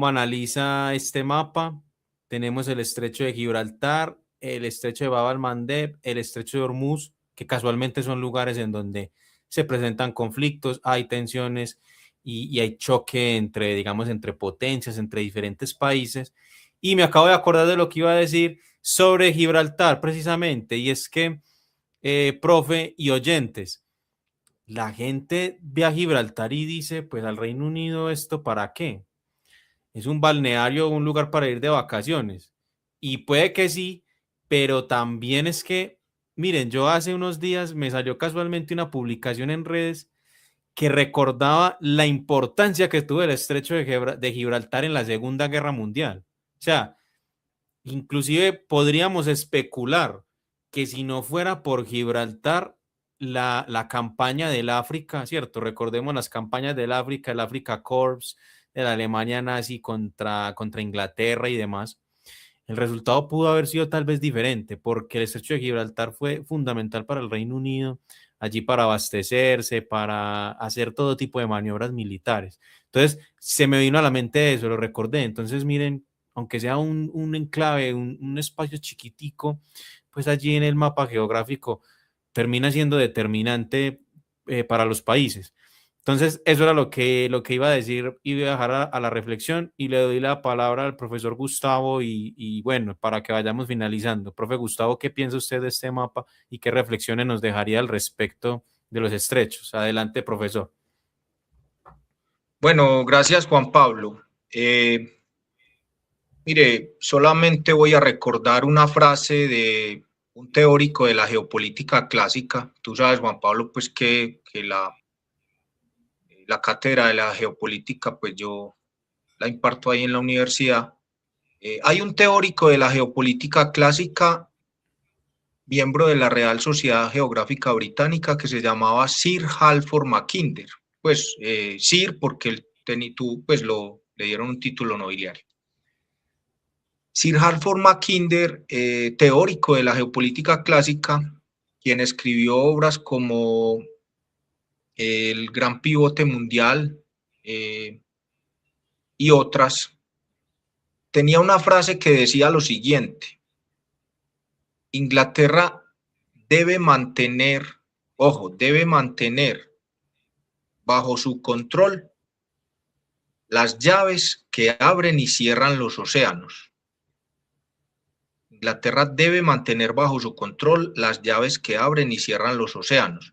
analiza este mapa? Tenemos el estrecho de Gibraltar, el estrecho de Bab al-Mandeb, el estrecho de Hormuz, que casualmente son lugares en donde se presentan conflictos, hay tensiones y hay choque entre potencias, entre diferentes países. Y me acabo de acordar de lo que iba a decir sobre Gibraltar, precisamente, y es que, profe y oyentes, la gente ve a Gibraltar y dice, pues al Reino Unido, ¿esto para qué? Es un balneario, un lugar para ir de vacaciones. Y puede que sí, pero también es que, miren, yo hace unos días me salió casualmente una publicación en redes que recordaba la importancia que tuvo el estrecho de Gibraltar en la Segunda Guerra Mundial. O sea, inclusive podríamos especular que si no fuera por Gibraltar, la campaña del África, ¿cierto? Recordemos las campañas del África, el Africa Corps, de la Alemania nazi contra Inglaterra y demás. El resultado pudo haber sido tal vez diferente, porque el estrecho de Gibraltar fue fundamental para el Reino Unido, allí para abastecerse, para hacer todo tipo de maniobras militares. Entonces, se me vino a la mente eso, lo recordé. Entonces, miren, aunque sea un enclave, un espacio chiquitico, pues allí en el mapa geográfico termina siendo determinante para los países. Entonces, eso era lo que iba a decir y voy a dejar a la reflexión, y le doy la palabra al profesor Gustavo y bueno, para que vayamos finalizando. Profe Gustavo, ¿qué piensa usted de este mapa y qué reflexiones nos dejaría al respecto de los estrechos? Adelante, profesor. Bueno, gracias, Juan Pablo. Mire, solamente voy a recordar una frase de un teórico de la geopolítica clásica. Tú sabes, Juan Pablo, pues que la cátedra de la geopolítica, pues yo la imparto ahí en la universidad. Hay un teórico de la geopolítica clásica, miembro de la Real Sociedad Geográfica Británica, que se llamaba Sir Halford Mackinder. Pues Sir porque pues le dieron un título nobiliario. Sir Halford Mackinder, teórico de la geopolítica clásica, quien escribió obras como El Gran Pivote Mundial y otras, tenía una frase que decía lo siguiente: Inglaterra debe mantener bajo su control las llaves que abren y cierran los océanos. Inglaterra debe mantener bajo su control las llaves que abren y cierran los océanos.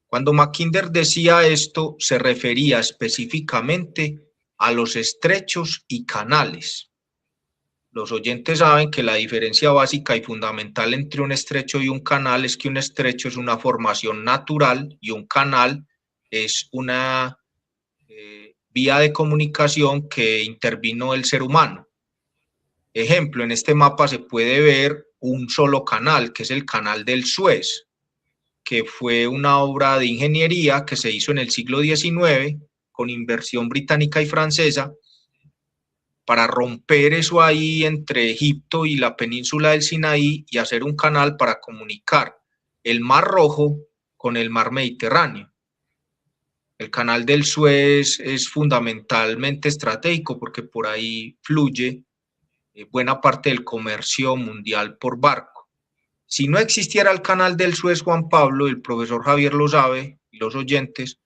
Cuando Mackinder decía esto, se refería específicamente a los estrechos y canales. Los oyentes saben que la diferencia básica y fundamental entre un estrecho y un canal es que un estrecho es una formación natural y un canal es una vía de comunicación que intervino el ser humano. Ejemplo, en este mapa se puede ver un solo canal, que es el Canal del Suez, que fue una obra de ingeniería que se hizo en el siglo XIX con inversión británica y francesa para romper eso ahí entre Egipto y la península del Sinaí y hacer un canal para comunicar el Mar Rojo con el Mar Mediterráneo. El Canal del Suez es fundamentalmente estratégico porque por ahí fluye buena parte del comercio mundial por barco. Si no existiera el Canal del Suez, Juan Pablo, el profesor Javier lo sabe, y los oyentes,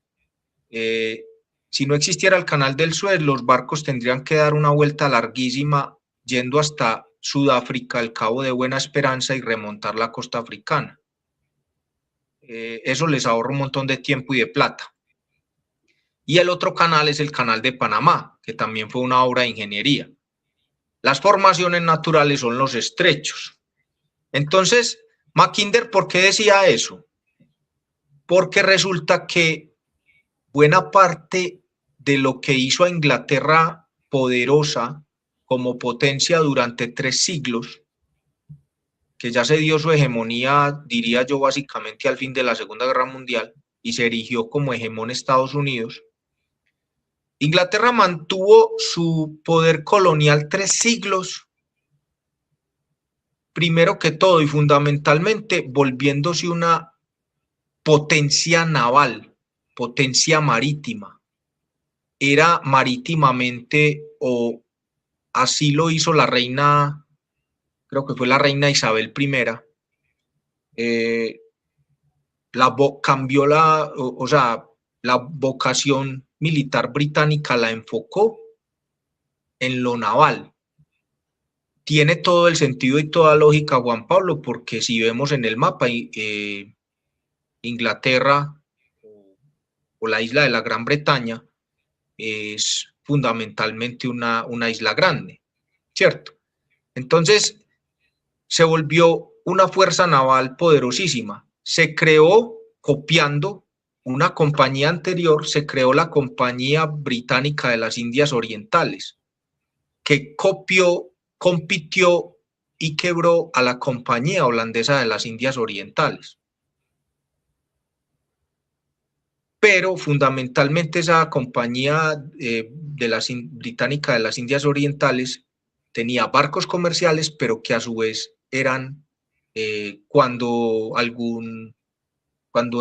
si no existiera el Canal del Suez, los barcos tendrían que dar una vuelta larguísima yendo hasta Sudáfrica, el Cabo de Buena Esperanza y remontar la costa africana. Eso les ahorra un montón de tiempo y de plata. Y el otro canal es el Canal de Panamá, que también fue una obra de ingeniería. Las formaciones naturales son los estrechos. Entonces, Mackinder, ¿por qué decía eso? Porque resulta que buena parte de lo que hizo a Inglaterra poderosa como potencia durante 3 siglos, que ya se dio su hegemonía, diría yo, básicamente al fin de la Segunda Guerra Mundial, y se erigió como hegemón Estados Unidos, Inglaterra mantuvo su poder colonial 3 siglos, primero que todo y fundamentalmente volviéndose una potencia naval, potencia marítima. Era marítimamente, o así lo hizo la reina, creo que fue la reina Isabel I, cambió la vocación militar británica, la enfocó en lo naval. Tiene todo el sentido y toda lógica, Juan Pablo, porque si vemos en el mapa, Inglaterra o la isla de la Gran Bretaña es fundamentalmente una isla grande, ¿cierto? Entonces se volvió una fuerza naval poderosísima. Se creó copiando una compañía anterior, se creó la Compañía Británica de las Indias Orientales, que compitió y quebró a la Compañía Holandesa de las Indias Orientales. Pero fundamentalmente esa Compañía Británica de las Indias Orientales tenía barcos comerciales, pero que a su vez eran, cuando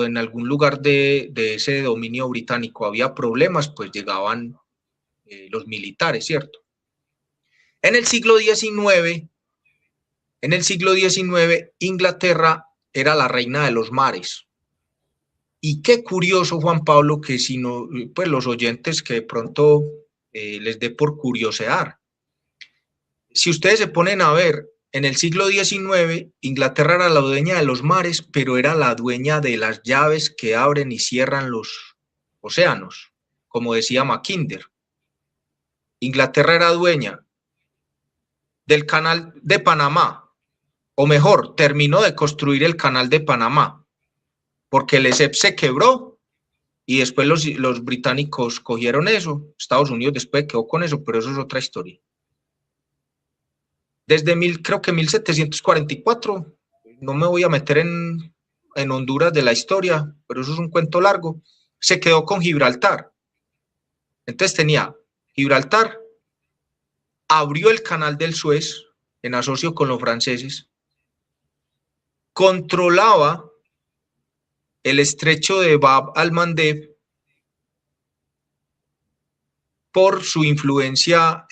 en algún lugar de ese dominio británico había problemas, pues llegaban los militares, ¿cierto? En el siglo XIX, Inglaterra era la reina de los mares. Y qué curioso, Juan Pablo, que si no, pues los oyentes que de pronto les dé por curiosear. Si ustedes se ponen a ver, en el siglo XIX, Inglaterra era la dueña de los mares, pero era la dueña de las llaves que abren y cierran los océanos, como decía Mackinder. Inglaterra era dueña del Canal de Panamá, o mejor, terminó de construir el Canal de Panamá, porque el ESEP se quebró y después los británicos cogieron eso, Estados Unidos después quedó con eso, pero eso es otra historia. Desde creo que 1744, no me voy a meter en Honduras de la historia, pero eso es un cuento largo, se quedó con Gibraltar. Entonces tenía Gibraltar, abrió el canal del Suez en asocio con los franceses, controlaba el estrecho de Bab al-Mandeb por su influencia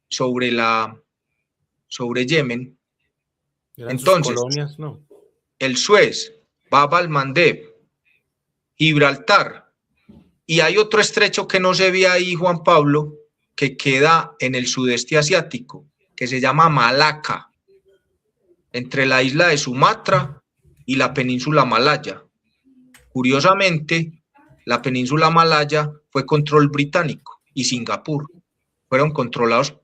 sobre Yemen. Entonces, colonias, ¿no? el Suez, Bab al-Mandeb, Gibraltar, y hay otro estrecho que no se ve ahí, Juan Pablo, que queda en el sudeste asiático, que se llama Malaca, entre la isla de Sumatra y la península malaya. Curiosamente, la península malaya fue control británico y Singapur fueron controlados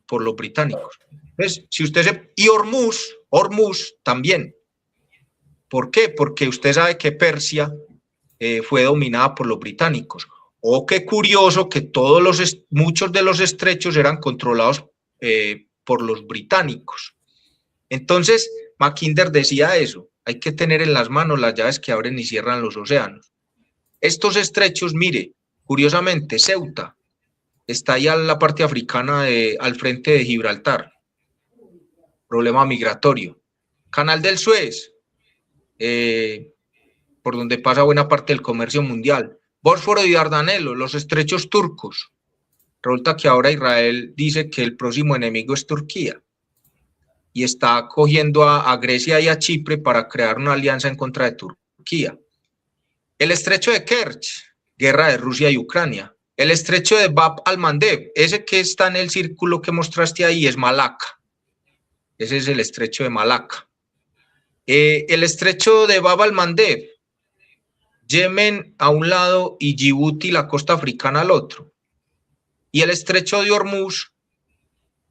por los británicos. Entonces, si usted y Hormuz también. ¿Por qué? Porque usted sabe que Persia fue dominada por los británicos. Oh, qué curioso que muchos de los estrechos eran controlados por los británicos. Entonces, Mackinder decía eso, hay que tener en las manos las llaves que abren y cierran los océanos. Estos estrechos, mire, curiosamente, Ceuta está ahí a la parte africana al frente de Gibraltar. Problema migratorio. Canal del Suez, por donde pasa buena parte del comercio mundial. Bósforo y Dardanelo, los estrechos turcos. Resulta que ahora Israel dice que el próximo enemigo es Turquía y está cogiendo a Grecia y a Chipre para crear una alianza en contra de Turquía. El estrecho de Kerch, guerra de Rusia y Ucrania. El estrecho de Bab al-Mandeb, ese que está en el círculo que mostraste ahí, es Malaca. Ese es el estrecho de Malaca. El estrecho de Bab al-Mandeb, Yemen a un lado y Djibouti, la costa africana, al otro. Y el estrecho de Hormuz,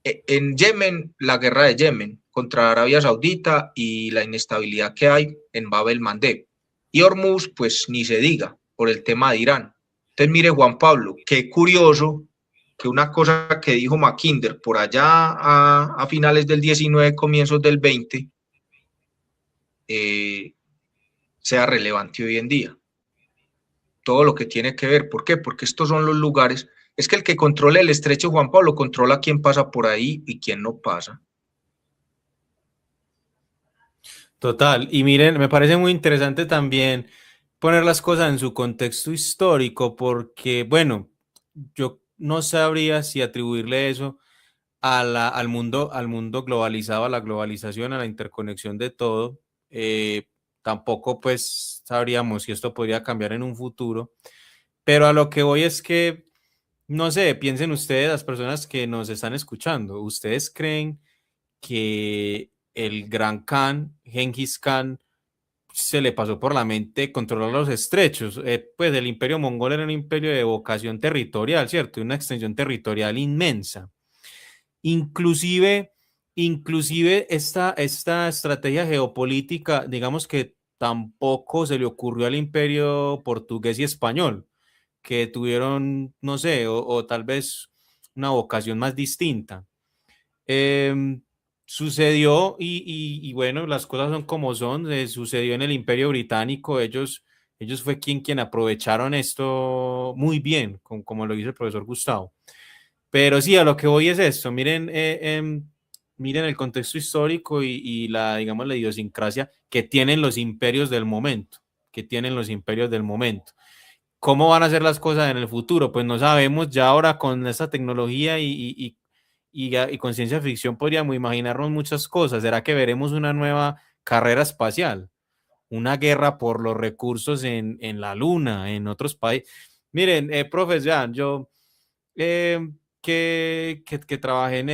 en Yemen, la guerra de Yemen contra Arabia Saudita y la inestabilidad que hay en Bab el-Mandeb. Y Hormuz, pues ni se diga, por el tema de Irán. Entonces, mire, Juan Pablo, qué curioso que una cosa que dijo Mackinder por allá a finales del 19, comienzos del 20, sea relevante hoy en día. Todo lo que tiene que ver. ¿Por qué? Porque estos son los lugares. Es que el que controla el estrecho, Juan Pablo, controla quién pasa por ahí y quién no pasa. Total. Y miren, me parece muy interesante también poner las cosas en su contexto histórico, porque, bueno, yo no sabría si atribuirle eso al mundo globalizado, a la globalización, a la interconexión de todo. Tampoco pues sabríamos si esto podría cambiar en un futuro, pero a lo que voy es que, no sé, piensen ustedes, las personas que nos están escuchando, ¿ustedes creen que el Gran Khan, Genghis Khan, se le pasó por la mente controlar los estrechos? Pues el imperio mongol era un imperio de vocación territorial, ¿cierto? Una extensión territorial inmensa. Inclusive esta estrategia geopolítica, digamos que tampoco se le ocurrió al imperio portugués y español, que tuvieron, no sé, o tal vez una vocación más distinta. Sucedió y bueno, las cosas son como son, sucedió en el Imperio Británico, ellos fue quien aprovecharon esto muy bien, como lo dice el profesor Gustavo. Pero sí, a lo que voy es esto, miren, miren el contexto histórico y digamos, la idiosincrasia que tienen los imperios del momento, ¿Cómo van a ser las cosas en el futuro? Pues no sabemos, ya ahora con esta tecnología y con ciencia ficción podríamos imaginarnos muchas cosas. ¿Será que veremos una nueva carrera espacial? Una guerra por los recursos en la luna, en otros países. Miren, profes, ya, yo que trabajé en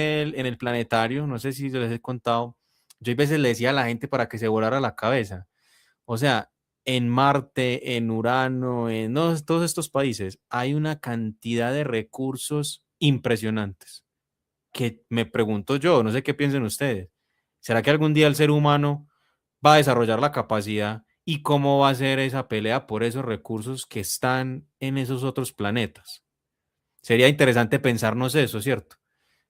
el planetario, no sé si les he contado, yo a veces le decía a la gente para que se volara la cabeza. O sea, en Marte, en Urano, en todos estos países, hay una cantidad de recursos impresionantes que me pregunto yo, no sé qué piensen ustedes. ¿Será que algún día el ser humano va a desarrollar la capacidad y cómo va a ser esa pelea por esos recursos que están en esos otros planetas. Sería interesante pensarnos eso, ¿cierto?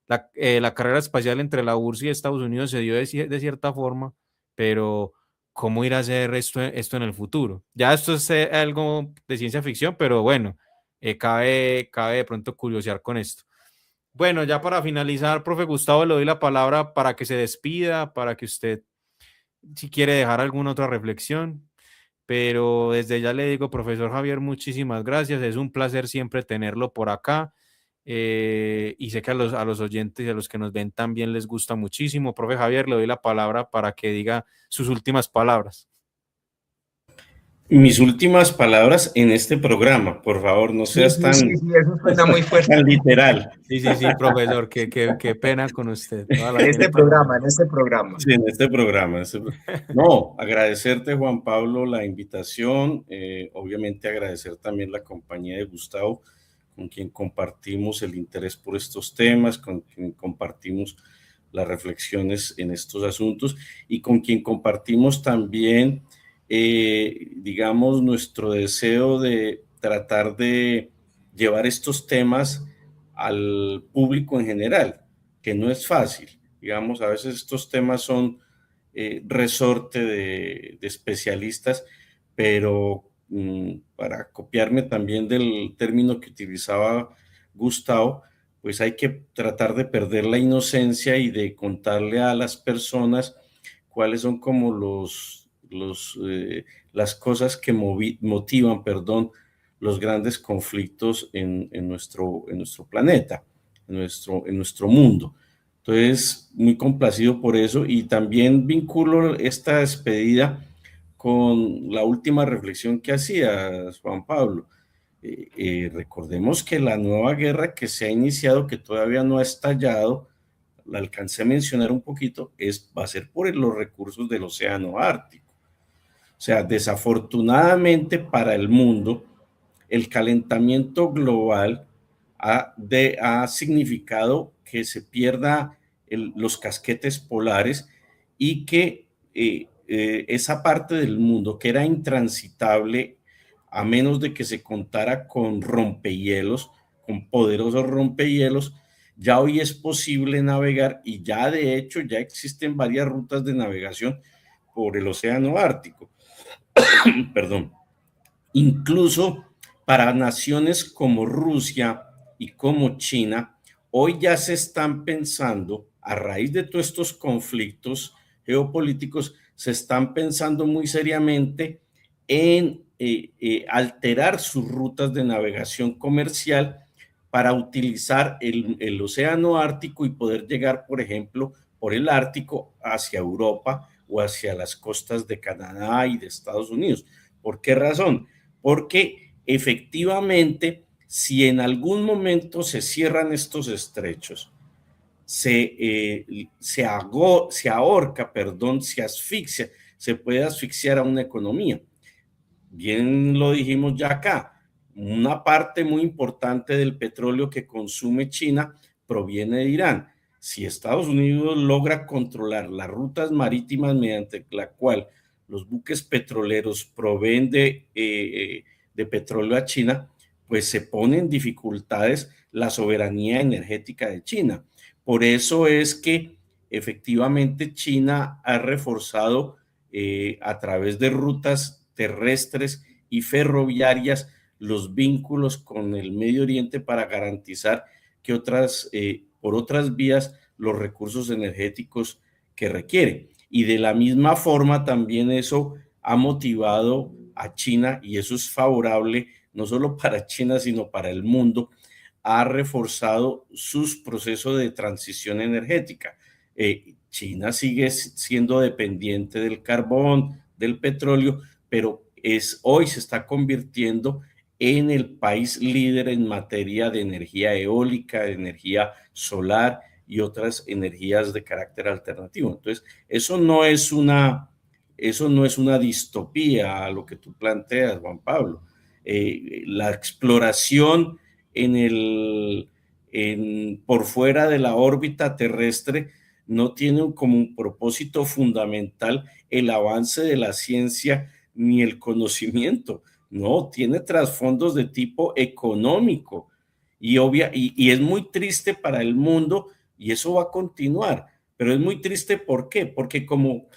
La carrera espacial entre la URSS y Estados Unidos se dio de cierta forma, pero ¿cómo irá a ser esto en el futuro? Ya esto es algo de ciencia ficción, pero bueno, cabe de pronto curiosear con esto. Bueno, ya para finalizar, profe Gustavo, le doy la palabra para que se despida, para que usted, si quiere dejar alguna otra reflexión, pero desde ya le digo, profesor Javier, muchísimas gracias, es un placer siempre tenerlo por acá. Y sé que a los oyentes y a los que nos ven también les gusta muchísimo. Profe Javier, le doy la palabra para que diga sus últimas palabras. Mis últimas palabras en este programa, por favor, no Sí, seas sí, sí, sí, eso suena muy fuerte. tan literal. Sí, profesor, qué pena con usted. En este programa, en este programa. Sí, en este programa. No, agradecerte, Juan Pablo, la invitación. Obviamente agradecer también la compañía de Gustavo, con quien compartimos el interés por estos temas, con quien compartimos las reflexiones en estos asuntos y con quien compartimos también, digamos, nuestro deseo de tratar de llevar estos temas al público en general, que no es fácil. Digamos, a veces estos temas son resorte de especialistas, pero para copiarme también del término que utilizaba Gustavo, pues hay que tratar de perder la inocencia y de contarle a las personas cuáles son como las cosas que motivan, perdón, los grandes conflictos en nuestro planeta, en nuestro mundo. Entonces, muy complacido por eso y también vinculo esta despedida con la última reflexión que hacías, Juan Pablo. Recordemos que la nueva guerra que se ha iniciado, que todavía no ha estallado, la alcancé a mencionar un poquito, va a ser por los recursos del océano Ártico. O sea, desafortunadamente para el mundo, el calentamiento global ha significado que se pierda los casquetes polares y que esa parte del mundo que era intransitable a menos de que se contara con rompehielos, con poderosos rompehielos, ya hoy es posible navegar y ya de hecho ya existen varias rutas de navegación por el océano Ártico. Perdón. Incluso para naciones como Rusia y como China, hoy ya se están pensando, a raíz de todos estos conflictos geopolíticos, se están pensando muy seriamente en alterar sus rutas de navegación comercial para utilizar el océano Ártico y poder llegar, por ejemplo, por el Ártico hacia Europa o hacia las costas de Canadá y de Estados Unidos. ¿Por qué razón? Porque efectivamente, si en algún momento se cierran estos estrechos, se ahorca, perdón, se asfixia, se puede asfixiar a una economía. Bien lo dijimos ya acá, una parte muy importante del petróleo que consume China proviene de Irán. Si Estados Unidos logra controlar las rutas marítimas mediante la cual los buques petroleros proveen de petróleo a China, pues se pone en dificultades la soberanía energética de China. Por eso es que efectivamente China ha reforzado a través de rutas terrestres y ferroviarias los vínculos con el Medio Oriente para garantizar que por otras vías los recursos energéticos que requiere. Y de la misma forma también eso ha motivado a China, y eso es favorable no solo para China, sino para el mundo, ha reforzado sus procesos de transición energética. China sigue siendo dependiente del carbón, del petróleo, pero hoy se está convirtiendo en el país líder en materia de energía eólica, de energía solar y otras energías de carácter alternativo. Entonces, eso no es una distopía a lo que tú planteas, Juan Pablo. La exploración por fuera de la órbita terrestre no tiene como un propósito fundamental el avance de la ciencia ni el conocimiento, no, tiene trasfondos de tipo económico y es muy triste para el mundo y eso va a continuar, pero es muy triste, ¿por qué? Porque como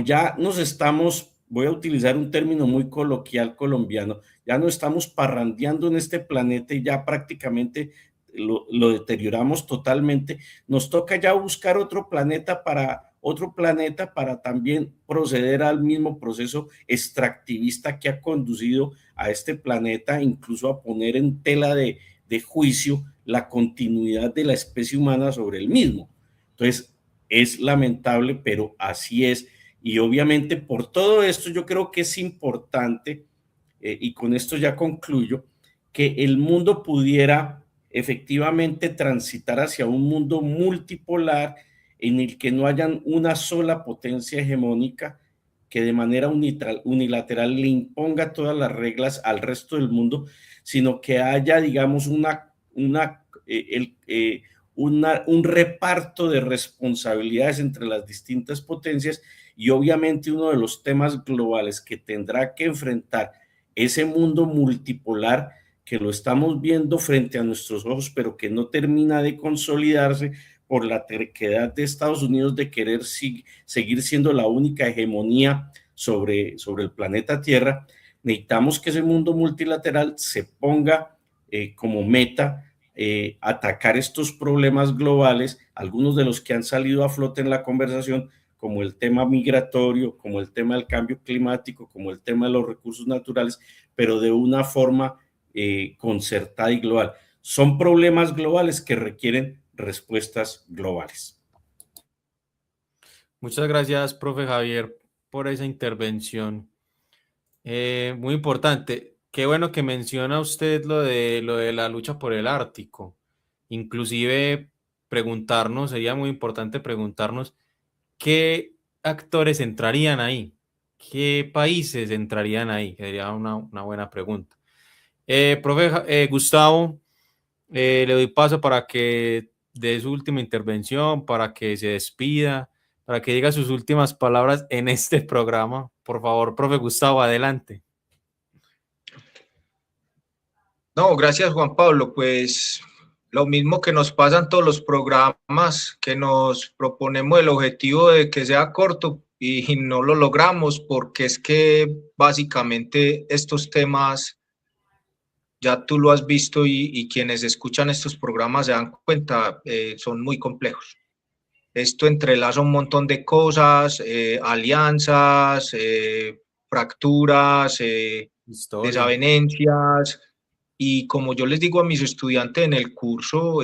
ya nos estamos, voy a utilizar un término muy coloquial colombiano, ya no estamos parrandeando en este planeta y ya prácticamente lo deterioramos totalmente, nos toca ya buscar otro planeta para también proceder al mismo proceso extractivista que ha conducido a este planeta, incluso a poner en tela de juicio la continuidad de la especie humana sobre el mismo. Entonces, es lamentable, pero así es. Y obviamente por todo esto yo creo que es importante, y con esto ya concluyo, que el mundo pudiera efectivamente transitar hacia un mundo multipolar en el que no hayan una sola potencia hegemónica que de manera unilateral le imponga todas las reglas al resto del mundo, sino que haya, digamos, un reparto de responsabilidades entre las distintas potencias y obviamente uno de los temas globales que tendrá que enfrentar ese mundo multipolar que lo estamos viendo frente a nuestros ojos, pero que no termina de consolidarse por la terquedad de Estados Unidos de querer seguir siendo la única hegemonía sobre el planeta Tierra. Necesitamos que ese mundo multilateral se ponga como meta atacar estos problemas globales, algunos de los que han salido a flote en la conversación, como el tema migratorio, como el tema del cambio climático, como el tema de los recursos naturales, pero de una forma concertada y global. Son problemas globales que requieren respuestas globales. Muchas gracias, profe Javier, por esa intervención. Muy importante. Qué bueno que menciona usted lo de la lucha por el Ártico. Inclusive sería muy importante preguntarnos qué actores entrarían ahí, qué países entrarían ahí. Sería una buena pregunta. Profe Gustavo, le doy paso para que dé su última intervención, para que se despida, para que diga sus últimas palabras en este programa. Por favor, profe Gustavo, adelante. No, gracias Juan Pablo, pues lo mismo que nos pasan todos los programas, que nos proponemos el objetivo de que sea corto y no lo logramos porque es que básicamente estos temas, ya tú lo has visto y quienes escuchan estos programas se dan cuenta, son muy complejos. Esto entrelaza un montón de cosas, alianzas, fracturas, desavenencias. Y como yo les digo a mis estudiantes en el curso,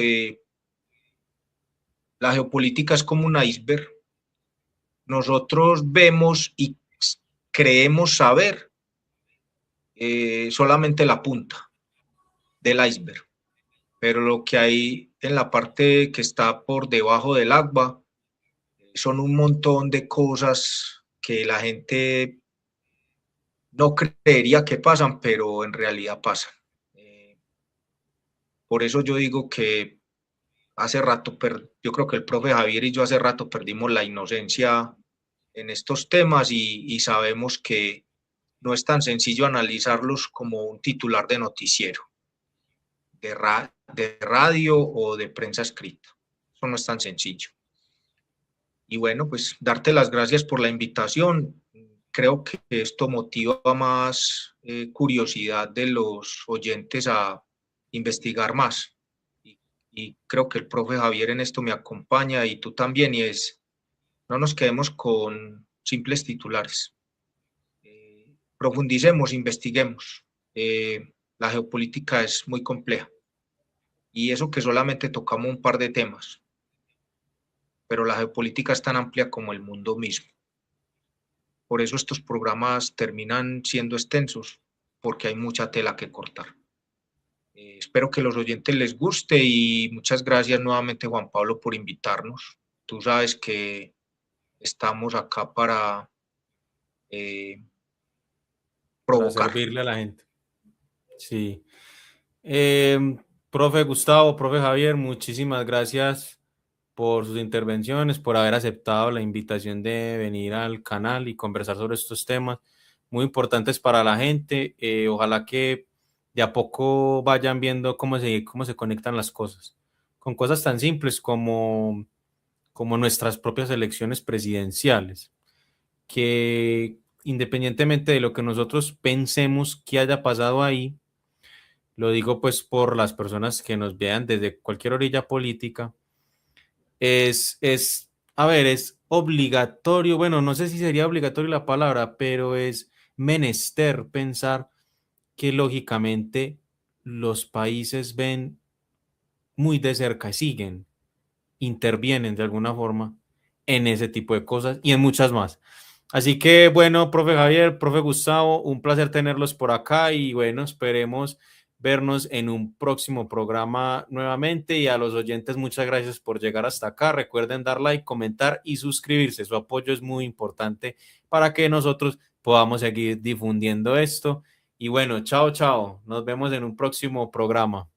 la geopolítica es como un iceberg. Nosotros vemos y creemos saber solamente la punta del iceberg, pero lo que hay en la parte que está por debajo del agua son un montón de cosas que la gente no creería que pasan, pero en realidad pasan. Por eso yo digo que hace rato, yo creo que el profe Javier y yo hace rato perdimos la inocencia en estos temas y sabemos que no es tan sencillo analizarlos como un titular de noticiero, de radio o de prensa escrita. Eso no es tan sencillo. Y bueno, pues darte las gracias por la invitación. Creo que esto motiva más curiosidad de los oyentes a investigar más. Y creo que el profe Javier en esto me acompaña y tú también, y no nos quedemos con simples titulares. Profundicemos, investiguemos. La geopolítica es muy compleja y eso que solamente tocamos un par de temas, pero la geopolítica es tan amplia como el mundo mismo. Por eso estos programas terminan siendo extensos, porque hay mucha tela que cortar. Espero que a los oyentes les guste y muchas gracias nuevamente, Juan Pablo, por invitarnos. Tú sabes que estamos acá para provocar. Para servirle a la gente. Sí. Profe Gustavo, profe Javier, muchísimas gracias por sus intervenciones, por haber aceptado la invitación de venir al canal y conversar sobre estos temas. muy importantes para la gente. Ojalá que de a poco vayan viendo cómo se conectan las cosas, con cosas tan simples como nuestras propias elecciones presidenciales, que independientemente de lo que nosotros pensemos que haya pasado ahí, lo digo pues por las personas que nos vean desde cualquier orilla política, a ver, es obligatorio, bueno, no sé si sería obligatorio la palabra, pero es menester pensar que lógicamente los países ven muy de cerca y siguen, intervienen de alguna forma en ese tipo de cosas y en muchas más. Así que bueno, profe Javier, profe Gustavo, un placer tenerlos por acá y bueno, esperemos vernos en un próximo programa nuevamente y a los oyentes muchas gracias por llegar hasta acá. Recuerden dar like, comentar y suscribirse. Su apoyo es muy importante para que nosotros podamos seguir difundiendo esto. Y bueno, chao, chao. Nos vemos en un próximo programa.